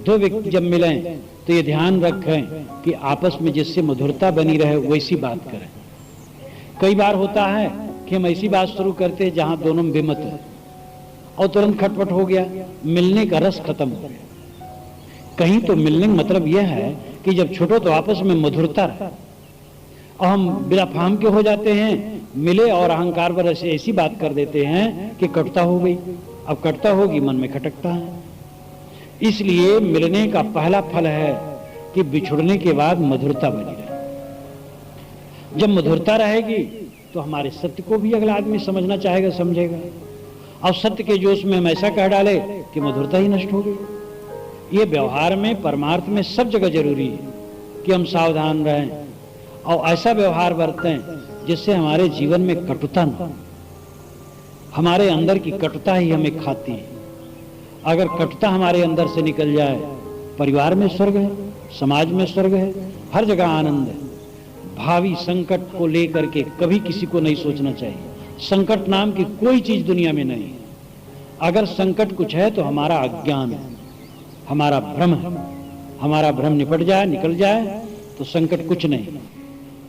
Speaker 1: दो व्यक्ति जब मिलें तो ये ध्यान रखें कि आपस में जिससे मधुरता बनी रहे वैसी बात करें। कई बार होता है कि हम ऐसी बात शुरू करते हैं जहां दोनों में विमत है, और तुरंत खटपट हो गया, मिलने का रस खत्म हो गया। कहीं तो मिलने का मतलब यह है कि जब छूटो तो आपस में मधुरता रहे, और हम बिना फाहम के हो जाते हैं, मिले और अहंकार पर ऐसी बात कर देते हैं कि कटुता हो गई। अब कटुता होगी, मन में खटकता है। इसलिए मिलने का पहला फल है कि बिछुड़ने के बाद मधुरता बनी रहे। जब मधुरता रहेगी तो हमारे सत्य को भी अगला आदमी समझना चाहेगा, समझेगा। और सत्य के जोश में हम ऐसा कह डाले कि मधुरता ही नष्ट हो गई। ये व्यवहार में, परमार्थ में सब जगह जरूरी है कि हम सावधान रहें और ऐसा व्यवहार बरतें जिससे हमारे जीवन में कटुता न हो। हमारे अंदर की कटुता ही हमें खाती है। अगर कटुता हमारे अंदर से निकल जाए, परिवार में स्वर्ग है, समाज में स्वर्ग है, हर जगह आनंद है। भावी संकट को लेकर के कभी किसी को नहीं सोचना चाहिए। संकट नाम की कोई चीज दुनिया में नहीं है। अगर संकट कुछ है तो हमारा अज्ञान है, हमारा भ्रम है। हमारा भ्रम निपट जाए, निकल जाए तो संकट कुछ नहीं।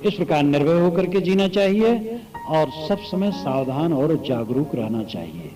Speaker 1: इस प्रकार निर्भय होकर के जीना चाहिए और सब समय सावधान और जागरूक रहना चाहिए।